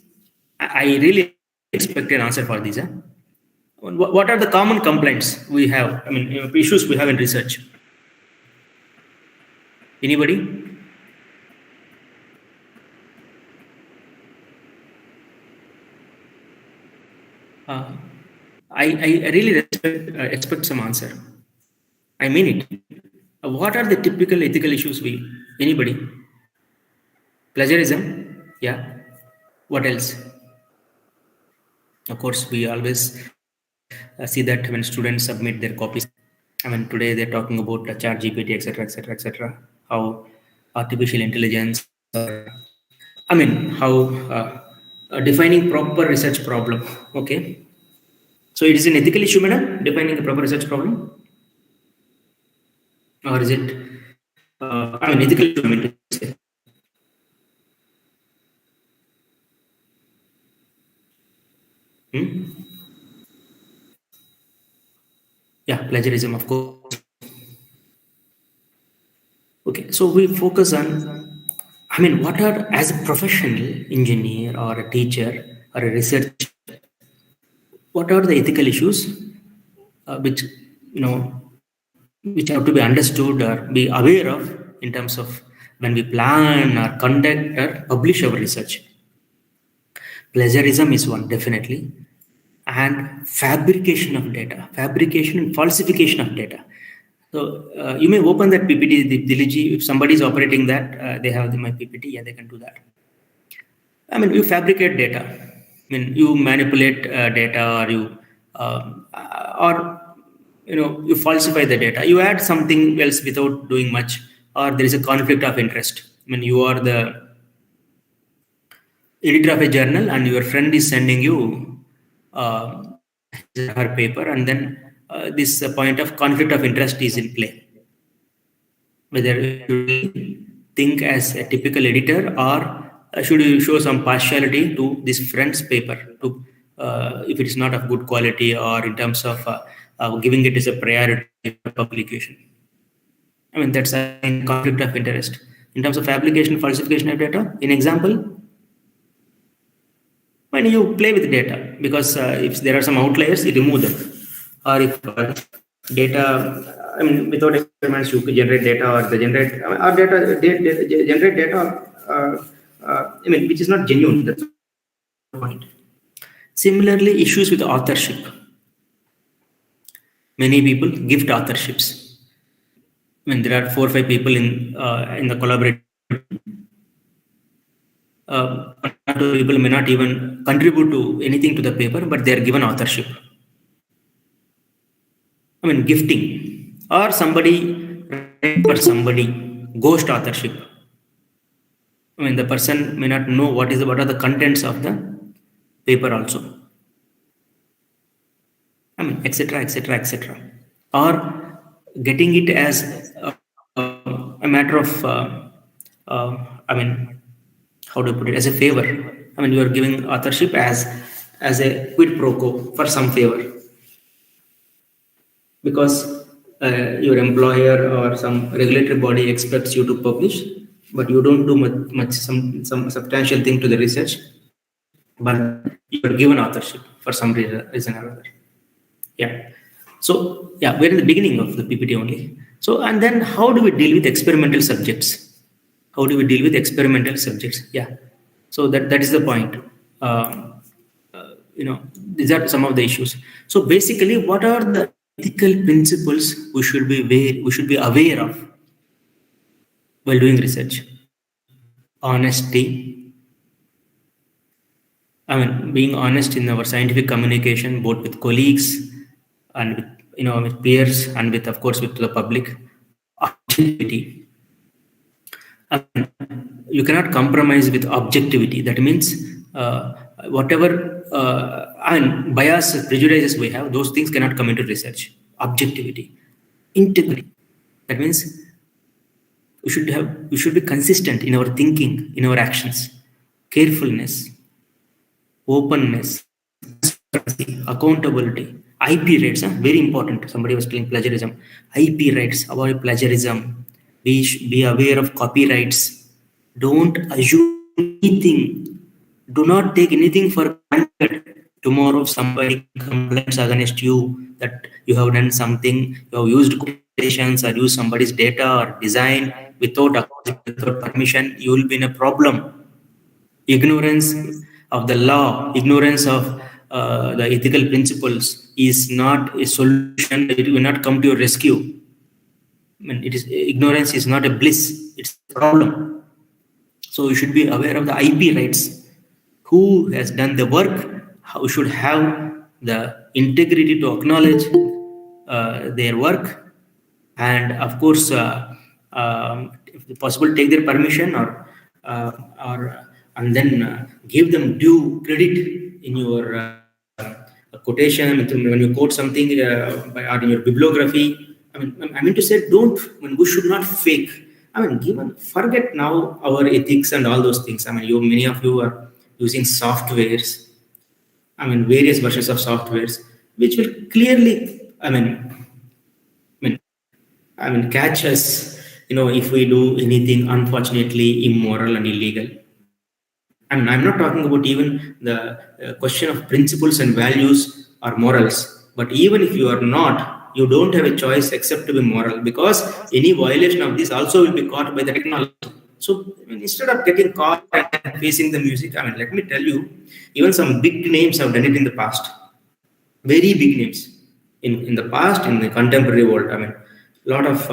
I really expect an answer for these. What are the common complaints we have? Issues we have in research. Anybody? I really expect some answer. I mean it. What are the typical ethical issues anybody? Plagiarism? Yeah. What else? Of course, we always see that when students submit their copies. Today they're talking about chat GPT, etc., etc., etc. How artificial intelligence, how defining proper research problem. Okay. So it is an ethical issue, madam, defining the proper research problem? Or is it, ethical issue, to say. Yeah, plagiarism, of course. Okay, so we focus on, what are, as a professional engineer or a teacher or a researcher, what are the ethical issues which have to be understood or be aware of in terms of when we plan or conduct or publish our research? Plagiarism is one, definitely. And fabrication of data, fabrication and falsification of data. So you may open that PPT, Diliji. If somebody is operating that, they have my PPT. Yeah, they can do that. You fabricate data. You manipulate data, or you falsify the data. You add something else without doing much, or there is a conflict of interest. You are the editor of a journal, and your friend is sending you her paper, and then this point of conflict of interest is in play. Whether you think as a typical editor, or should you show some partiality to this friend's paper, to if it is not of good quality, or in terms of giving it as a priority publication. That's a conflict of interest. In terms of fabrication, falsification of data, in example, when you play with data, because if there are some outliers, you remove them. Or if data, without experiments, you could generate data, or generate data, which is not genuine. That's the point. Similarly, issues with authorship. Many people gift authorships. There are 4 or 5 people in the collaborative. People may not even contribute to anything to the paper, but they are given authorship. Gifting, or somebody for somebody, ghost authorship. The person may not know what are the contents of the paper also. Etc., etc., etc. Or getting it as a matter of, how to put it, as a favor. You are giving authorship as a quid pro quo for some favor, because your employer or some regulatory body expects you to publish, but you don't do much some substantial thing to the research, but you are given authorship for some reason or other. Yeah. So yeah, we're in the beginning of the PPT only. So, and then how do we deal with experimental subjects? How do we deal with experimental subjects? Yeah. So that is the point. these are some of the issues. So basically, what are the ethical principles we should be aware of while doing research? Honesty. Being honest in our scientific communication, both with colleagues and with peers, and with, of course, with the public. Objectivity. You cannot compromise with objectivity. That means whatever bias, prejudices we have, those things cannot come into research. Objectivity. Integrity. That means we should be consistent in our thinking, in our actions. Carefulness. Openness. Accountability. IP rights, very important. Somebody was telling plagiarism. IP rights, avoid plagiarism. Be aware of copyrights. Don't assume anything. Do not take anything for granted. Tomorrow somebody complains against you that you have done something, you have used quotations or used somebody's data or design without permission, you will be in a problem. Ignorance of the law, ignorance of the ethical principles is not a solution. It will not come to your rescue. Ignorance is not a bliss, it's a problem. So you should be aware of the IP rights. Who has done the work? How should have the integrity to acknowledge their work, and of course, if possible, take their permission and then give them due credit in your quotation, when you quote something or in your bibliography. I mean to say, we should not fake. Forget now our ethics and all those things. Many of you are using softwares. Various versions of softwares, which will clearly, catch us, if we do anything unfortunately immoral and illegal. I'm not talking about even the question of principles and values or morals, but even if you are not, you don't have a choice except to be moral, because any violation of this also will be caught by the technology. So instead of getting caught and facing the music, let me tell you, even some big names have done it in the past. Very big names in the past, in the contemporary world. A lot of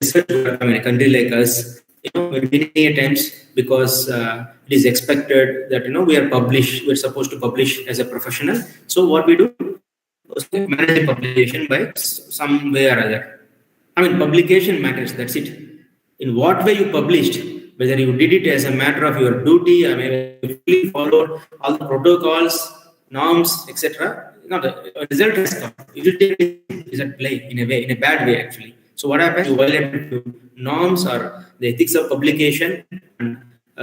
research work, a country like us, many times, because it is expected that we're supposed to publish as a professional. So what we do is manage publication by some way or other. Publication matters, that's it. In what way you published, whether you did it as a matter of your duty, you fully followed all the protocols, norms, etc. The result has come. Utilitarianism is at play in a bad way, actually. So what happens? You violate norms or the ethics of publication,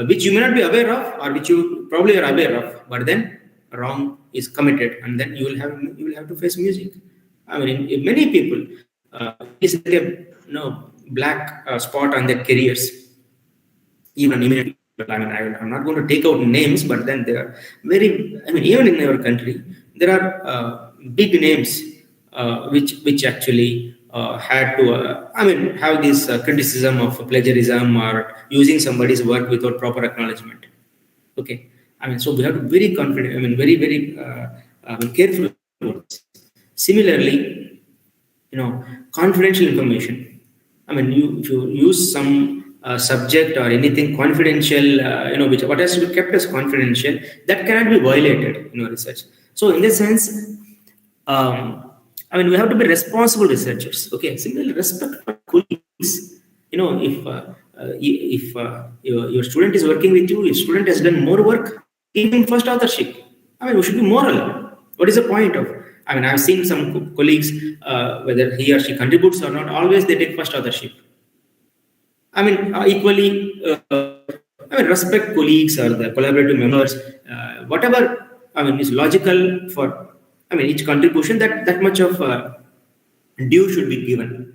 which you may not be aware of, or which you probably are aware of, but then wrong is committed, and then you will have to face music. Many people, it's like a black spot on their careers. Even immediately, I'm not going to take out names, but then there are even in our country, there are big names which actually had to have this criticism of plagiarism or using somebody's work without proper acknowledgement. Okay, so we have to be very confident. Very, very careful. Similarly, confidential information. If you use some subject or anything confidential, what has to be kept as confidential, that cannot be violated in research. So in this sense, we have to be responsible researchers. Okay, similarly, respect for colleagues. If your student is working with you, if student has done more work, give him first authorship. We should be moral. What is the point of? I've seen some colleagues, whether he or she contributes or not, always they take first authorship. Equally, respect colleagues or the collaborative members, whatever, is logical for, each contribution, that much of due should be given.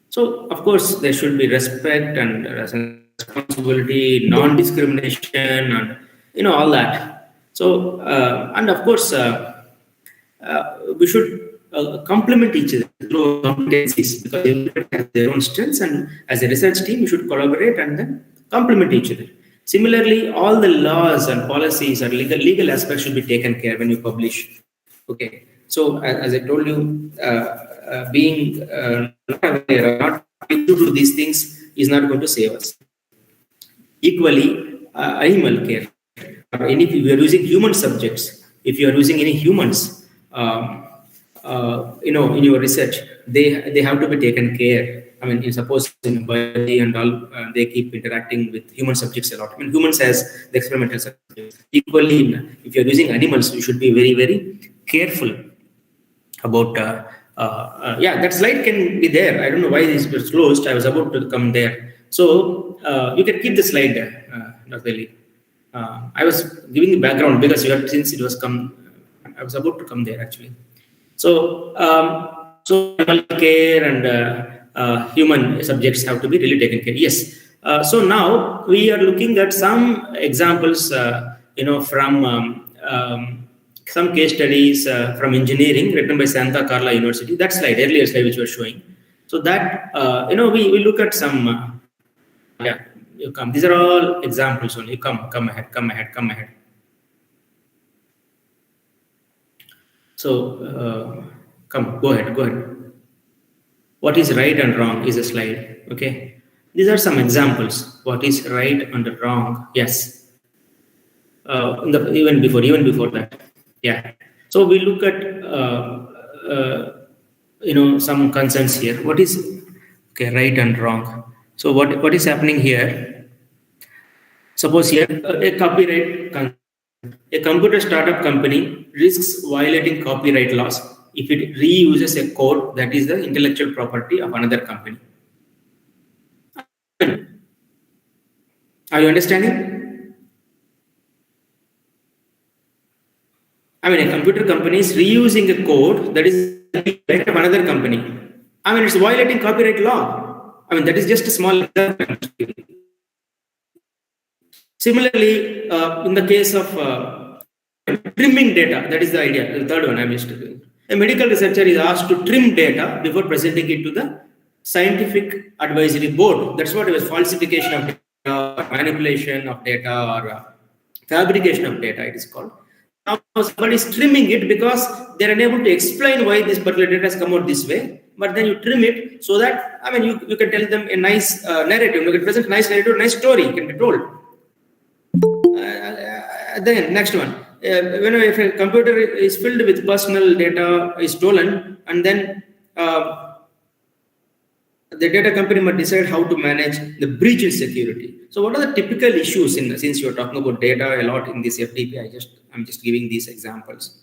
So, of course, there should be respect and responsibility, non-discrimination, and, all that. So, and of course, we should complement each other through competencies, because everybody has their own strengths, and as a research team, we should collaborate and then complement each other. Similarly, all the laws and policies or legal aspects should be taken care when you publish. Okay. So as I told you, being not aware or not true to these things is not going to save us. Equally, animal care. Or if you are using human subjects, if you are using any humans, in your research, they have to be taken care. I mean, suppose in biology and all, they keep interacting with human subjects a lot. I mean, humans as the experimental subjects. Equally, if you are using animals, you should be very, very careful about. That slide can be there. I don't know why this was closed. I was about to come there. So you can keep the slide there, Dr. Lee. I was giving the background because since it was I was about to come there actually. So, animal care and human subjects have to be really taken care. Yes. So now we are looking at some examples, from some case studies from engineering written by Santa Carla University. That slide, earlier slide which we were showing. So that we look at some. You come. These are all examples only. Come ahead. So, go ahead. What is right and wrong is a slide. Okay. These are some examples. What is right and wrong? Yes. Even before that. Yeah. So we look at some concerns here. What is right and wrong? So what is happening here? Suppose here a copyright. A computer startup company risks violating copyright laws if it reuses a code that is the intellectual property of another company. Are you understanding? I mean, a computer company is reusing a code that is the right of another company. I mean, it's violating copyright law. I mean, that is just a small example. Similarly, in the case of trimming data, that is the idea. The third one I'm just doing. A medical researcher is asked to trim data before presenting it to the scientific advisory board. That's what it was: falsification of data, manipulation of data, or fabrication of data, it is called. Now somebody is trimming it because they're unable to explain why this particular data has come out this way. But then you trim it so that, I mean, you can tell them a nice narrative. You can present a nice narrative, a nice story can be told. Then next one, if a computer is filled with personal data is stolen, and then the data company must decide how to manage the breach in security. So what are the typical issues since you're talking about data a lot in this FDP? I'm just giving these examples.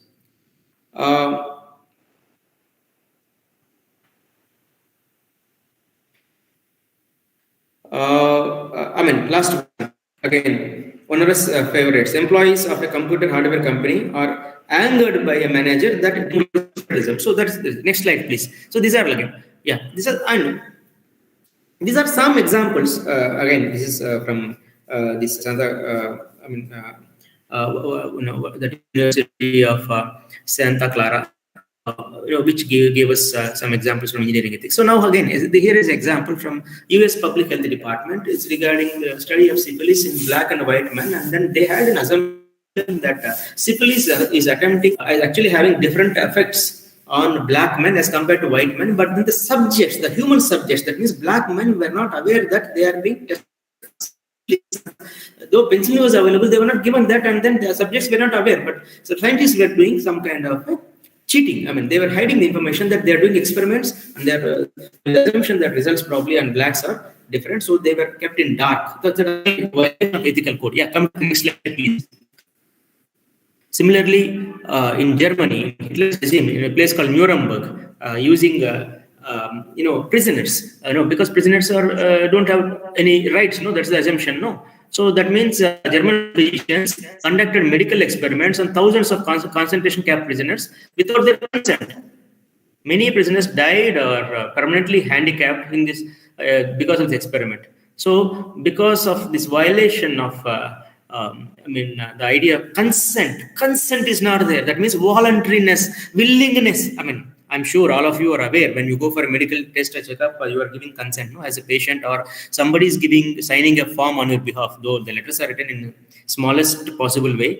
Last one again. Onerous favorites. Employees of a computer hardware company are angered by a manager that result. So that's the next slide, please. So these are these are some examples. Again, this is from this another. The University of Santa Clara, which gave us some examples from engineering ethics. So now again, here is an example from US Public Health Department. It's regarding the study of syphilis in black and white men, and then they had an assumption that syphilis is actually having different effects on black men as compared to white men, but then the human subjects, that means black men were not aware that they are being tested. Though penicillin was available, they were not given that, and then the subjects were not aware. But so scientists were doing some kind of cheating. I mean, they were hiding the information that they are doing experiments, and their assumption that results probably on blacks are different, so they were kept in dark. That's an ethical code. Yeah, come to the next slide, please. Similarly, in Germany, Hitler's regime in a place called Nuremberg, using prisoners, because prisoners don't have any rights. No, that's the assumption. No, so that means German physicians conducted medical experiments on thousands of concentration camp prisoners without their consent. Many prisoners died or permanently handicapped in this because of the experiment. So, because of this violation of the idea of consent is not there. That means voluntariness, willingness. I'm sure all of you are aware, when you go for a medical test or checkup, you are giving consent, no, as a patient, or somebody is signing a form on your behalf, though the letters are written in smallest possible way,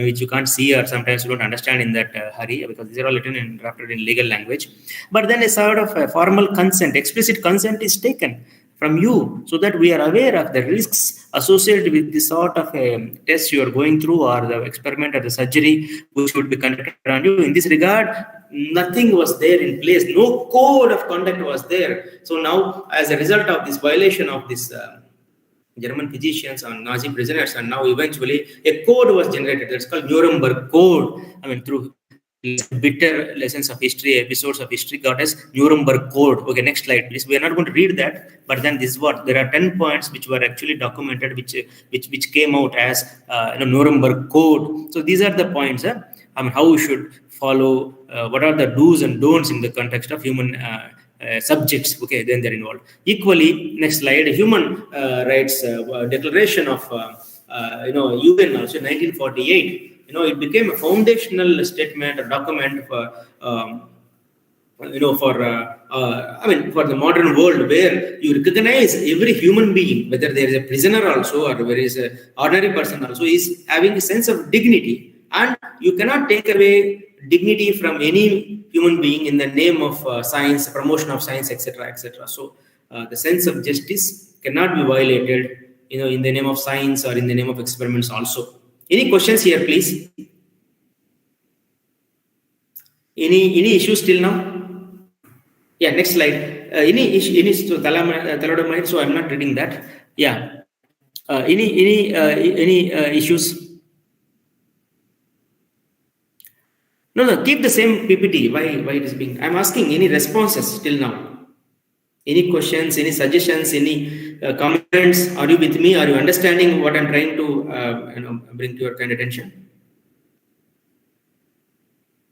which you can't see or sometimes you don't understand in that hurry, because these are all written and drafted in legal language. But then a sort of a formal consent, explicit consent is taken from you, so that we are aware of the risks associated with this sort of a test you are going through, or the experiment or the surgery which would be conducted on you. In this regard, nothing was there in place. No code of conduct was there. So now, as a result of this violation of this German physicians and Nazi prisoners, and now eventually a code was generated. That's called Nuremberg Code. I mean, through bitter lessons of history, episodes of history got us Nuremberg Code. Okay, next slide, please. We are not going to read that, but then this is what there are 10 points which were actually documented, which came out as Nuremberg Code. So these are the points. I mean, how we should follow. What are the do's and don'ts in the context of human subjects? Okay, then they're involved. Equally, next slide. Human rights declaration of UN also 1948. It became a foundational statement, a document for the modern world, where you recognize every human being, whether there is a prisoner also or there is an ordinary person also, is having a sense of dignity, and you cannot take away dignity from any human being in the name of science, promotion of science, etc., etc. So the sense of justice cannot be violated, in the name of science or in the name of experiments also. Any questions here, please? Any issues till now? Yeah, next slide. Any issue? So I'm not reading that. Yeah. Any issues? No. Keep the same PPT. Why it is being? I'm asking any responses till now. Any questions? Any suggestions? Any comments? Are you with me? Are you understanding what I'm trying to bring to your kind of attention?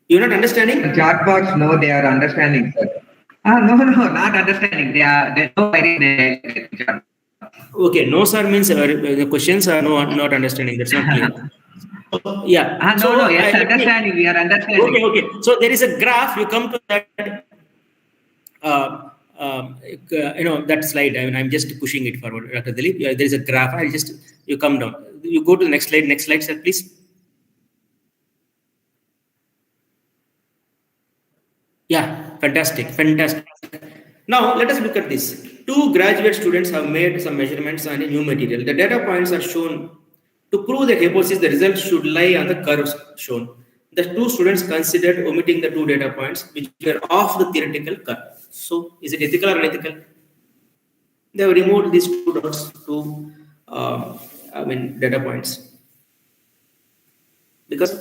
You're not understanding? Chat box, no, they are understanding, sir. No, not understanding. They know very. Okay, no, sir means the questions are not understanding. That's not clear. Yeah. Yes, understanding. We are understanding. Okay. So there is a graph. You come to that. That slide. I mean, I'm just pushing it forward, Dr. Dilip. There is a graph. You come down. You go to the next slide. Next slide, sir, please. Yeah, fantastic. Now, let us look at this. 2 graduate students have made some measurements on a new material. The data points are shown. To prove the hypothesis, the results should lie on the curves shown. The 2 students considered omitting the 2 data points which were off the theoretical curve. So, is it ethical or unethical? They have removed these 2 dots, 2 data points. Because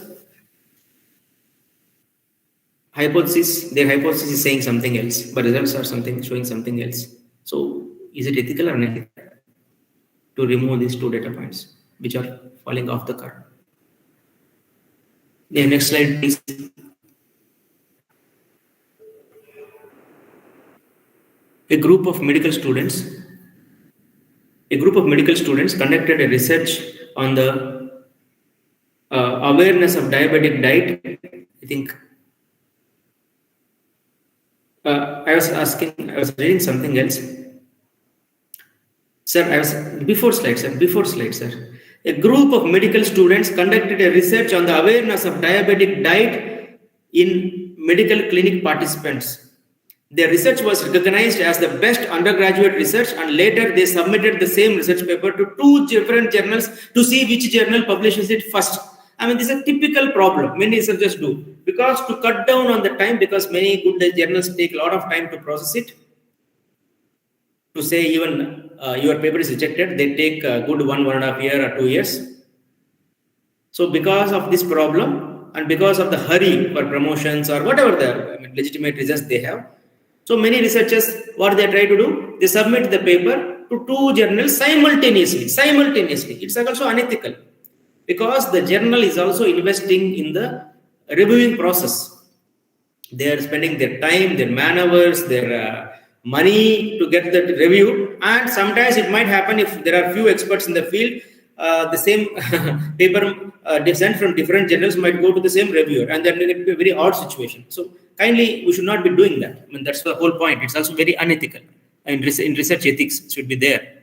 their hypothesis is saying something else, but results are showing something else. So, is it ethical or unethical to remove these 2 data points which are falling off the curve? The next slide, please. A group of medical students conducted a research on the awareness of diabetic diet. I think I was reading something else. Sir, before slide, sir. A group of medical students conducted a research on the awareness of diabetic diet in medical clinic participants. Their research was recognized as the best undergraduate research, and later they submitted the same research paper to 2 different journals to see which journal publishes it first. I mean, this is a typical problem many researchers do, because to cut down on the time, because many good journals take a lot of time to process it. To say even your paper is rejected, they take a good 1.5 years or 2 years. So because of this problem and because of the hurry for promotions or whatever the legitimate reasons they have, so many researchers, what they try to do, they submit the paper to 2 journals simultaneously. It's also unethical, because the journal is also investing in the reviewing process. They are spending their time, their man hours, their money to get that review, and sometimes it might happen if there are few experts in the field, the same paper sent from different journals might go to the same reviewer, and then it will be a very odd situation. So kindly, we should not be doing that. I mean, that's the whole point. It's also very unethical. And in research ethics, it should be there.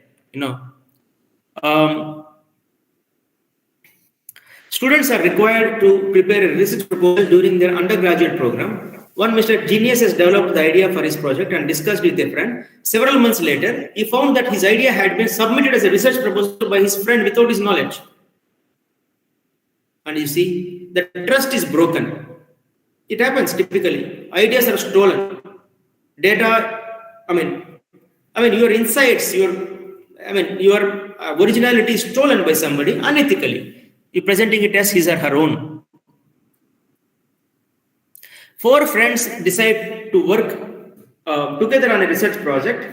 Students are required to prepare a research proposal during their undergraduate program. One Mr. Genius has developed the idea for his project and discussed with a friend. Several months later, he found that his idea had been submitted as a research proposal by his friend without his knowledge. And you see, the trust is broken. It happens typically. Ideas are stolen. Data, your insights, your originality is stolen by somebody unethically. You're presenting it as his or her own. 4 friends decide to work together on a research project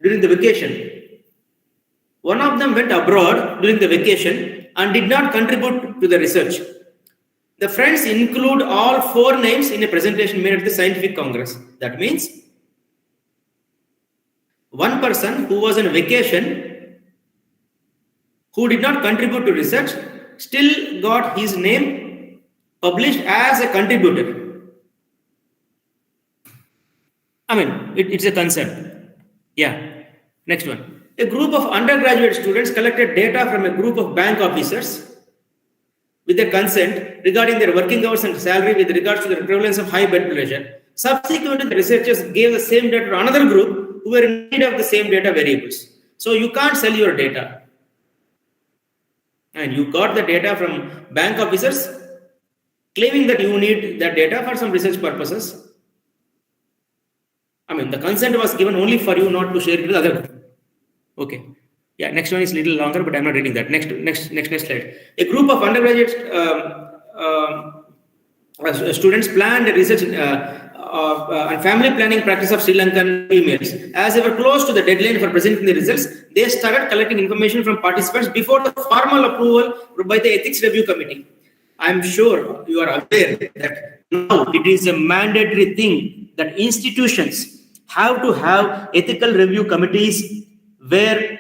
during the vacation. One of them went abroad during the vacation and did not contribute to the research. The friends include all 4 names in a presentation made at the scientific congress. That means one person who was on vacation, who did not contribute to research, still got his name published as a contributor. It's a concern. Yeah. Next one. A group of undergraduate students collected data from a group of bank officers with their consent regarding their working hours and salary with regards to the prevalence of high blood pressure. Subsequently, the researchers gave the same data to another group who were in need of the same data variables. So you can't sell your data. And you got the data from bank officers claiming that you need that data for some research purposes. The consent was given only for you, not to share it with other group. Okay. Yeah, next one is a little longer, but I'm not reading that. Next slide. A group of undergraduate students planned a research and family planning practice of Sri Lankan females. As they were close to the deadline for presenting the results, they started collecting information from participants before the formal approval by the Ethics Review Committee. I'm sure you are aware that now it is a mandatory thing that institutions have to have ethical review committees where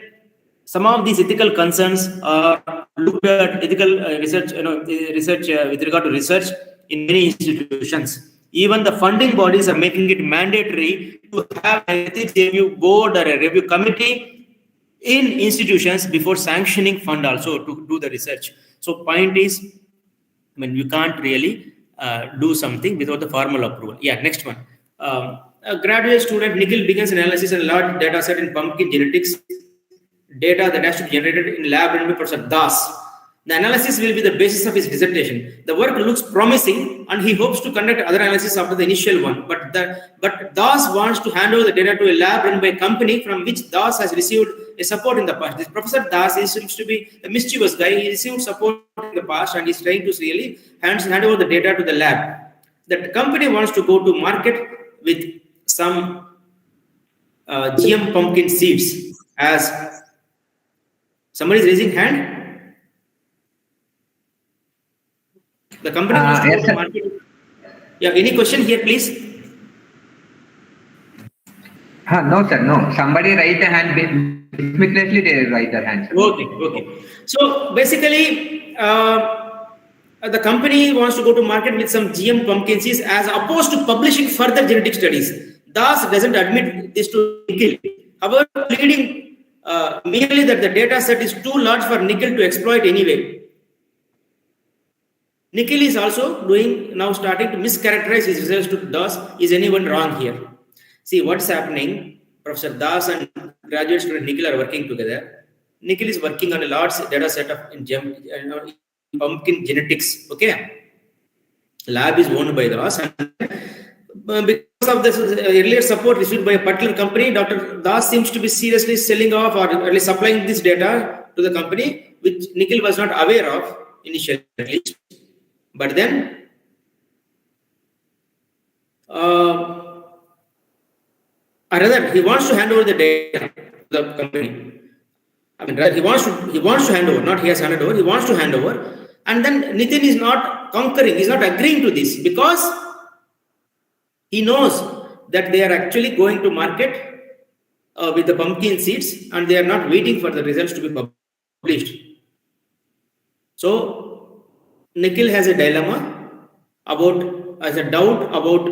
some of these ethical concerns are looked at, ethical research, research with regard to research in many institutions. Even the funding bodies are making it mandatory to have an ethics review board or a review committee in institutions before sanctioning fund also to do the research. So point is, you can't really do something without the formal approval. Yeah, next one. A graduate student, Nikhil, begins analysis and large data set in pumpkin genetics data that has to be generated in lab and by Professor Das. The analysis will be the basis of his dissertation. The work looks promising and he hopes to conduct other analysis after the initial one. But Das wants to hand over the data to a lab run by a company from which Das has received a support in the past. This Professor Das seems to be a mischievous guy. He received support in the past and he's trying to really hand over the data to the lab. The company wants to go to market with some GM pumpkin seeds. As somebody is raising hand. The company wants to go to market. Yeah, any question here, please? No, sir. No. Somebody raised a hand. Immediately they raise their hands. Okay. So basically, the company wants to go to market with some GM pumpkin seeds as opposed to publishing further genetic studies. Das doesn't admit this to Nikhil. However, pleading merely that the data set is too large for Nikhil to exploit anyway. Nikhil is also starting to mischaracterize his results to Das. Is anyone wrong here? See what's happening. Professor Das and graduate student Nikhil are working together. Nikhil is working on a large data set of in pumpkin genetics. Okay, lab is owned by Das, and because of this earlier support received by a particular company, Dr. Das seems to be seriously selling off or at least supplying this data to the company, which Nikhil was not aware of initially, at least. But then, or rather, he wants to hand over the data to the company. He wants to hand over, not he has handed over, he wants to hand over. And then Nitin is not conquering, he's not agreeing to this because he knows that they are actually going to market with the pumpkin seeds and they are not waiting for the results to be published. So, Nikhil has a dilemma about as a doubt about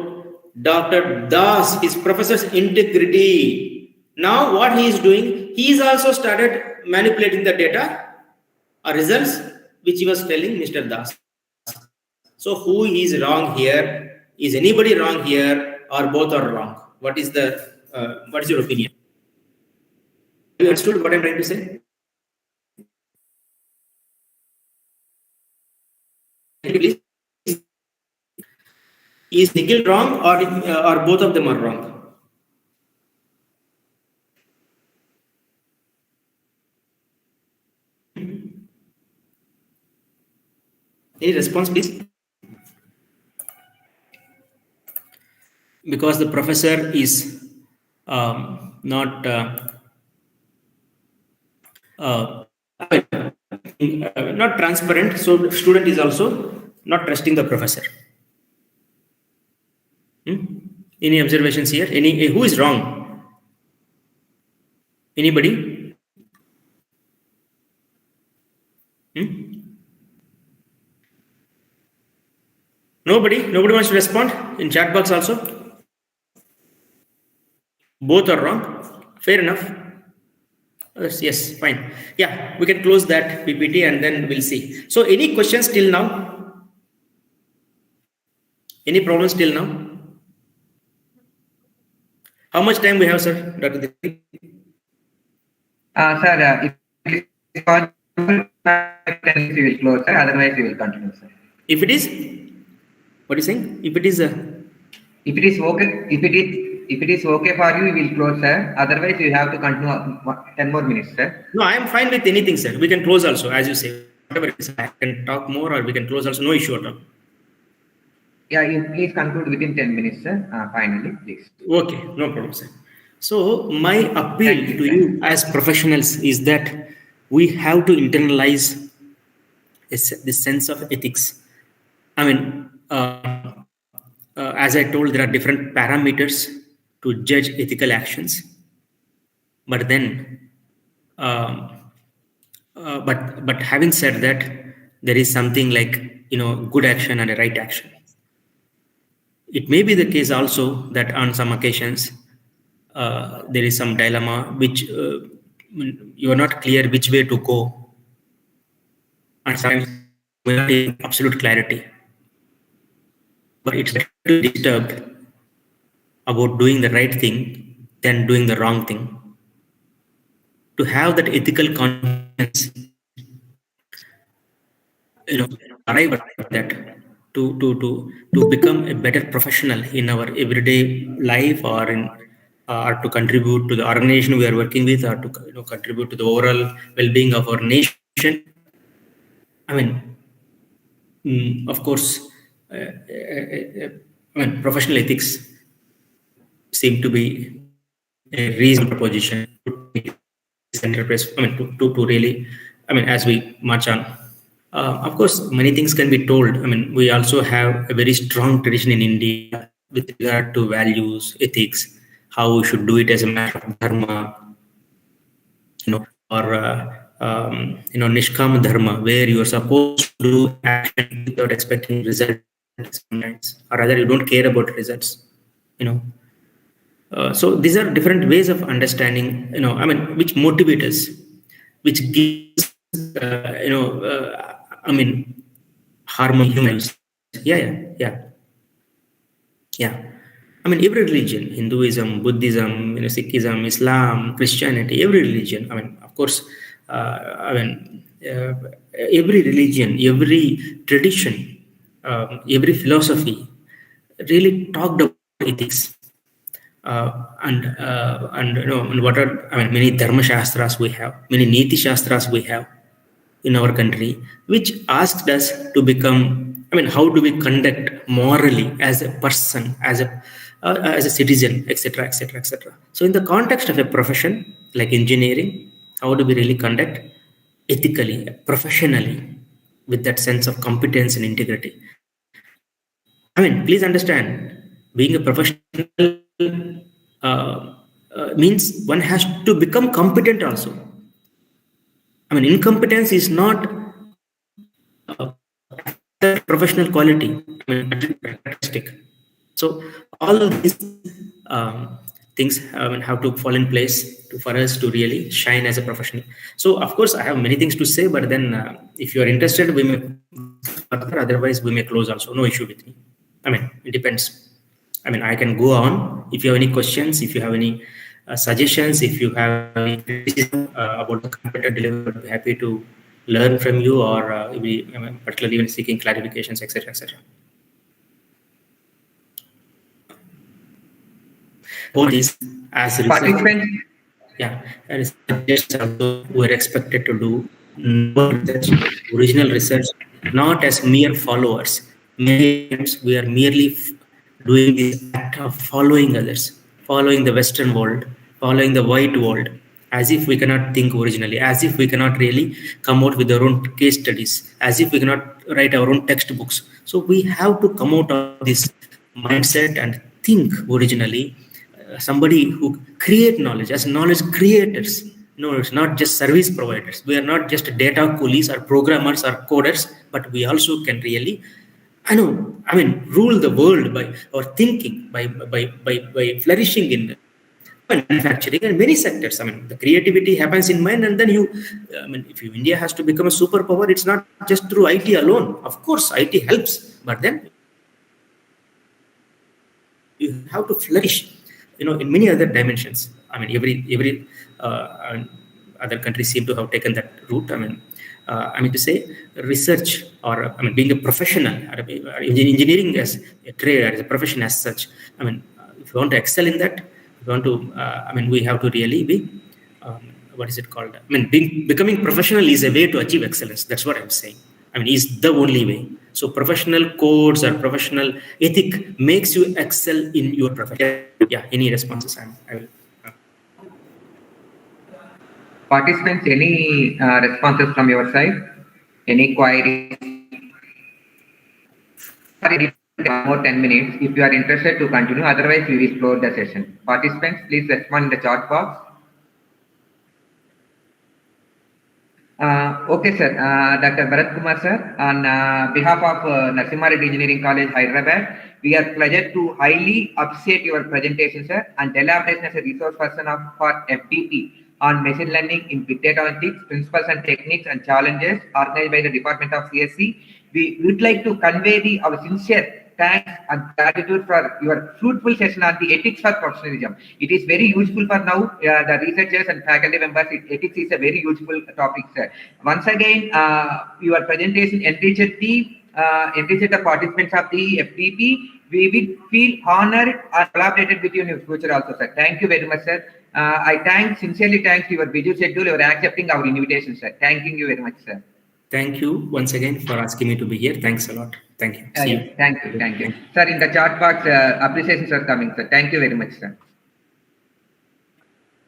Dr. Das, his professor's integrity. Now what he is doing, he is also started manipulating the data or results which he was telling Mr. Das. So who is wrong here? Is anybody wrong here, or both are wrong? What is your opinion? You understood what I'm trying to say? Please. Is Nikhil wrong, or both of them are wrong? Any response, please? Because the professor is not not transparent, so the student is also not trusting the professor. Any observations here? Who is wrong? Anybody? Nobody wants to respond in chat box also. Both are wrong. Fair enough. Yes, fine. Yeah, we can close that PPT and then we'll see. So, any questions till now? Any problems till now? How much time we have, sir, Dr. Deep? Sir, if it is possible, 5 minutes we will close, sir. Otherwise, we will continue, sir. If it is, what are you saying? If it is okay, if it is okay for you, we will close, sir. Otherwise, you have to continue 10 more minutes, sir. No, I am fine with anything, sir. We can close also, as you say. Whatever it is, I can talk more, or we can close also. No issue at all. Yeah, you please conclude within 10 minutes, sir. Finally, please. Okay, no problem, sir. So my appeal to you as professionals is that we have to internalize this sense of ethics. I mean, as I told, there are different parameters to judge ethical actions. But then, but having said that, there is something like, good action and a right action. It may be the case also that on some occasions there is some dilemma which you are not clear which way to go, and sometimes we are in absolute clarity. But it's better to be disturbed about doing the right thing than doing the wrong thing. To have that ethical conscience, arrive at that. To become a better professional in our everyday life, or to contribute to the organization we are working with, or to contribute to the overall well-being of our nation. I mean, of course, professional ethics seem to be a reasonable proposition to enterprise. To really, as we march on. Of course, many things can be told. We also have a very strong tradition in India with regard to values, ethics, how we should do it as a matter of dharma, or nishkama dharma, where you are supposed to do action without expecting results, or rather, you don't care about results. So these are different ways of understanding. Which motivate us, which gives harmony humans. Yeah. Every religion, Hinduism, Buddhism, Sikhism, Islam, Christianity, every religion. Of course, every religion, every tradition, every philosophy really talked about ethics. And what are many dharma shastras we have, many niti shastras we have in our country, which asked us to become, how do we conduct morally as a person, as a citizen, etc. So in the context of a profession like engineering, how do we really conduct ethically, professionally, with that sense of competence and integrity? Please understand, being a professional means one has to become competent also. Incompetence is not the professional quality, characteristic. So all these things have to fall in place for us to really shine as a professional. So of course I have many things to say, but then if you are interested, we may further. Otherwise, we may close also. No issue with me. I mean, it depends. I mean, I can go on. If you have any questions, if you have any suggestions, if you have any criticism about the computer delivery, I'd be happy to learn from you, or particularly even seeking clarifications, etc., etc. All these as research, Participants, yeah, and researchers also were expected to do research, original research, not as mere followers. Many times we are merely doing this act of following others, following the Western world, following the white world, as if we cannot think originally, as if we cannot really come out with our own case studies, as if we cannot write our own textbooks. So we have to come out of this mindset and think originally. Somebody who create knowledge as knowledge creators. No, it's not just service providers. We are not just data coolies or programmers or coders, but we also can really, rule the world by our thinking, by flourishing in manufacturing and many sectors. I mean, the creativity happens in mind, and then if India has to become a superpower, it's not just through IT alone. Of course, IT helps, but then you have to flourish, in many other dimensions. I mean, every other countries seem to have taken that route. I mean to say, research, or being a professional, or engineering as a trade, as a profession as such. If you want to excel in that, if you want to, we have to really be, what is it called? Becoming professional is a way to achieve excellence. That's what I'm saying. Is the only way. So professional codes or professional ethic makes you excel in your profession. Yeah, any responses? I will. participants, any responses from your side? Any queries? Sorry, more 10 minutes. If you are interested to continue, otherwise we will close the session. Participants, please respond in the chat box. Okay, sir. Dr. Bharat Kumar, sir, on behalf of Narasimha Reddy Engineering College, Hyderabad, we are pleased to highly appreciate your presentation, sir, and elaboration as a resource person for FDP on machine learning in big data analytics, principles and techniques and challenges organized by the Department of CSC. We would like to convey our sincere thanks and gratitude for your fruitful session on the ethics for professionalism. It is very useful for now, the researchers and faculty members. Ethics is a very useful topic, sir. Once again, your presentation enriched the participants of the FDP. We will feel honored and collaborated with you in the future also, sir. Thank you very much, sir. I sincerely thank your busy schedule for accepting our invitation, sir. Thanking you very much, sir. Thank you once again for asking me to be here. Thanks a lot. Thank you. See you. Thank you. Sir, in the chat box, appreciations are coming, sir. Thank you very much, sir.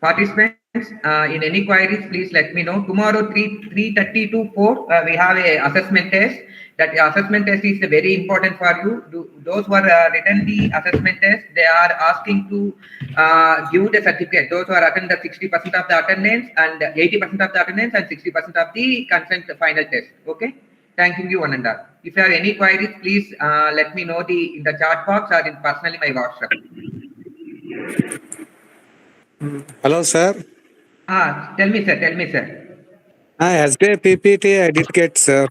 Participants, in any queries, please let me know. Tomorrow, 3:30 to 4, we have a assessment test. That assessment test is very important for you. Those who are written the assessment test, they are asking to give the certificate. Those who are attend the 60% of the attendance and 80% of the attendance and 60% of the consent final test. Okay. Thanking you one and all. If you have any queries, please let me know in the chat box or in personally my WhatsApp. Hello, sir. Tell me, sir. SDA PPT I did get, sir.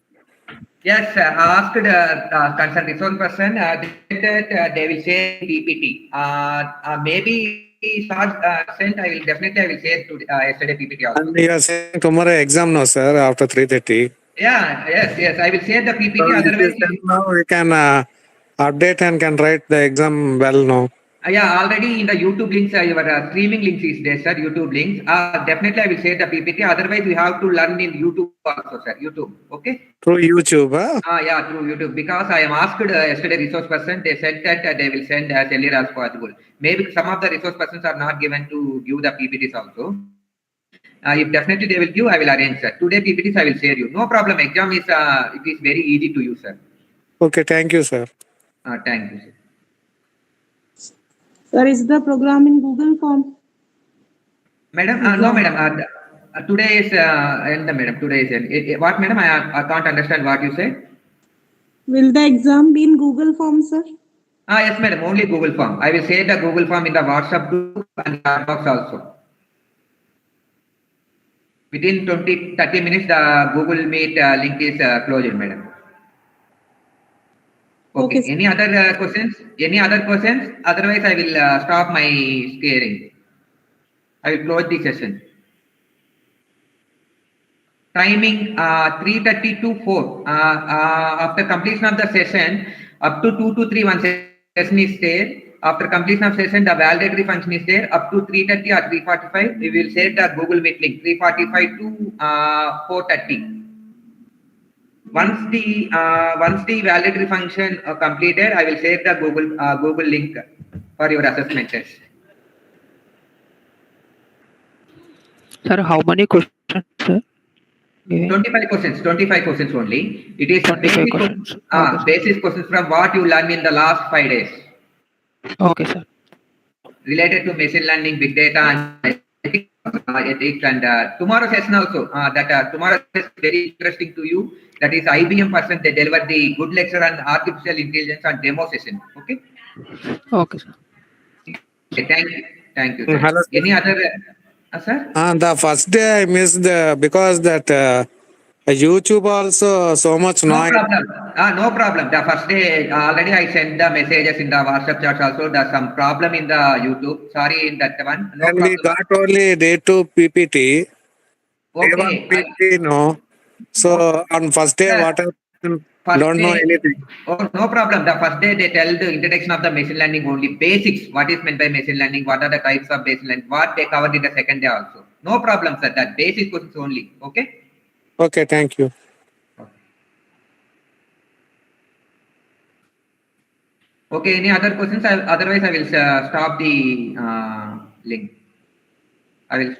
Yes, I asked concerned resource person that they will share PPT. Maybe sent. I will share to yesterday PPT also. And you are saying tomorrow exam, no, sir, after 3:30. Yeah, yes. I will share the PPT. So otherwise, now we can update and can write the exam well now. Yeah, already in the YouTube links, your streaming links is there, sir. YouTube links. Definitely, I will share the PPT. Otherwise, we have to learn in YouTube also, sir. YouTube, okay? Through YouTube, Yeah, through YouTube. Because I am asked yesterday resource person, they said that they will send as earlier as possible. Maybe some of the resource persons are not given to give the PPTs also. If definitely they will give, I will arrange, sir. Today PPTs I will share you. No problem. Exam is it is very easy to use, sir. Okay, thank you, sir. Thank you, sir. Sir, is the program in Google Form? Madam, no, madam. Today is end, madam. Today is end. What, madam? I can't understand what you say. Will the exam be in Google Form, sir? Yes, madam, only Google Form. I will share the Google Form in the WhatsApp group and chat box also. Within 20-30 minutes, the Google Meet link is closed, madam. Okay. Okay, Any other questions? Any other questions? Otherwise, I will stop my sharing. I will close the session. Timing 3:30 to 4. After completion of the session, up to 2 to 3, one session is there. After completion of session, the validatory function is there. Up to 3:30 or 3:45, we will share the Google Meet link. 3:45 to 4:30. Once the validatory function completed, I will share the Google link for your assessment test. Sir, how many questions, sir? 25 questions. 25 questions only. It is 25 questions. Okay, basis questions from what you learned in the last 5 days. Okay, sir. Related to machine learning, big data, and ethics. And tomorrow session also. Tomorrow is very interesting to you. That is IBM person. They deliver the good lecture on artificial intelligence and demo session. Okay. Okay, sir. Okay, thank you. Thank you. Hello, sir. Any other, sir? The first day I missed because that YouTube also so much No noise. problem. No problem. The first day already I sent the messages in the WhatsApp chat also. There's some problem in the YouTube. Sorry in that one. No And problem. we got only day 2 PPT. Day 1 Okay. PPT, no. So on first day, Sir, what happened? first Don't know day, anything. oh, no problem. The first day they tell the introduction of the machine learning only basics. What is meant by machine learning? What are the types of machine learning? What they covered in the second day also. No problem, sir. That basic questions only. Okay. Okay, thank you. Okay. Any other questions? Otherwise, I will stop the link. I will.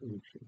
YouTube.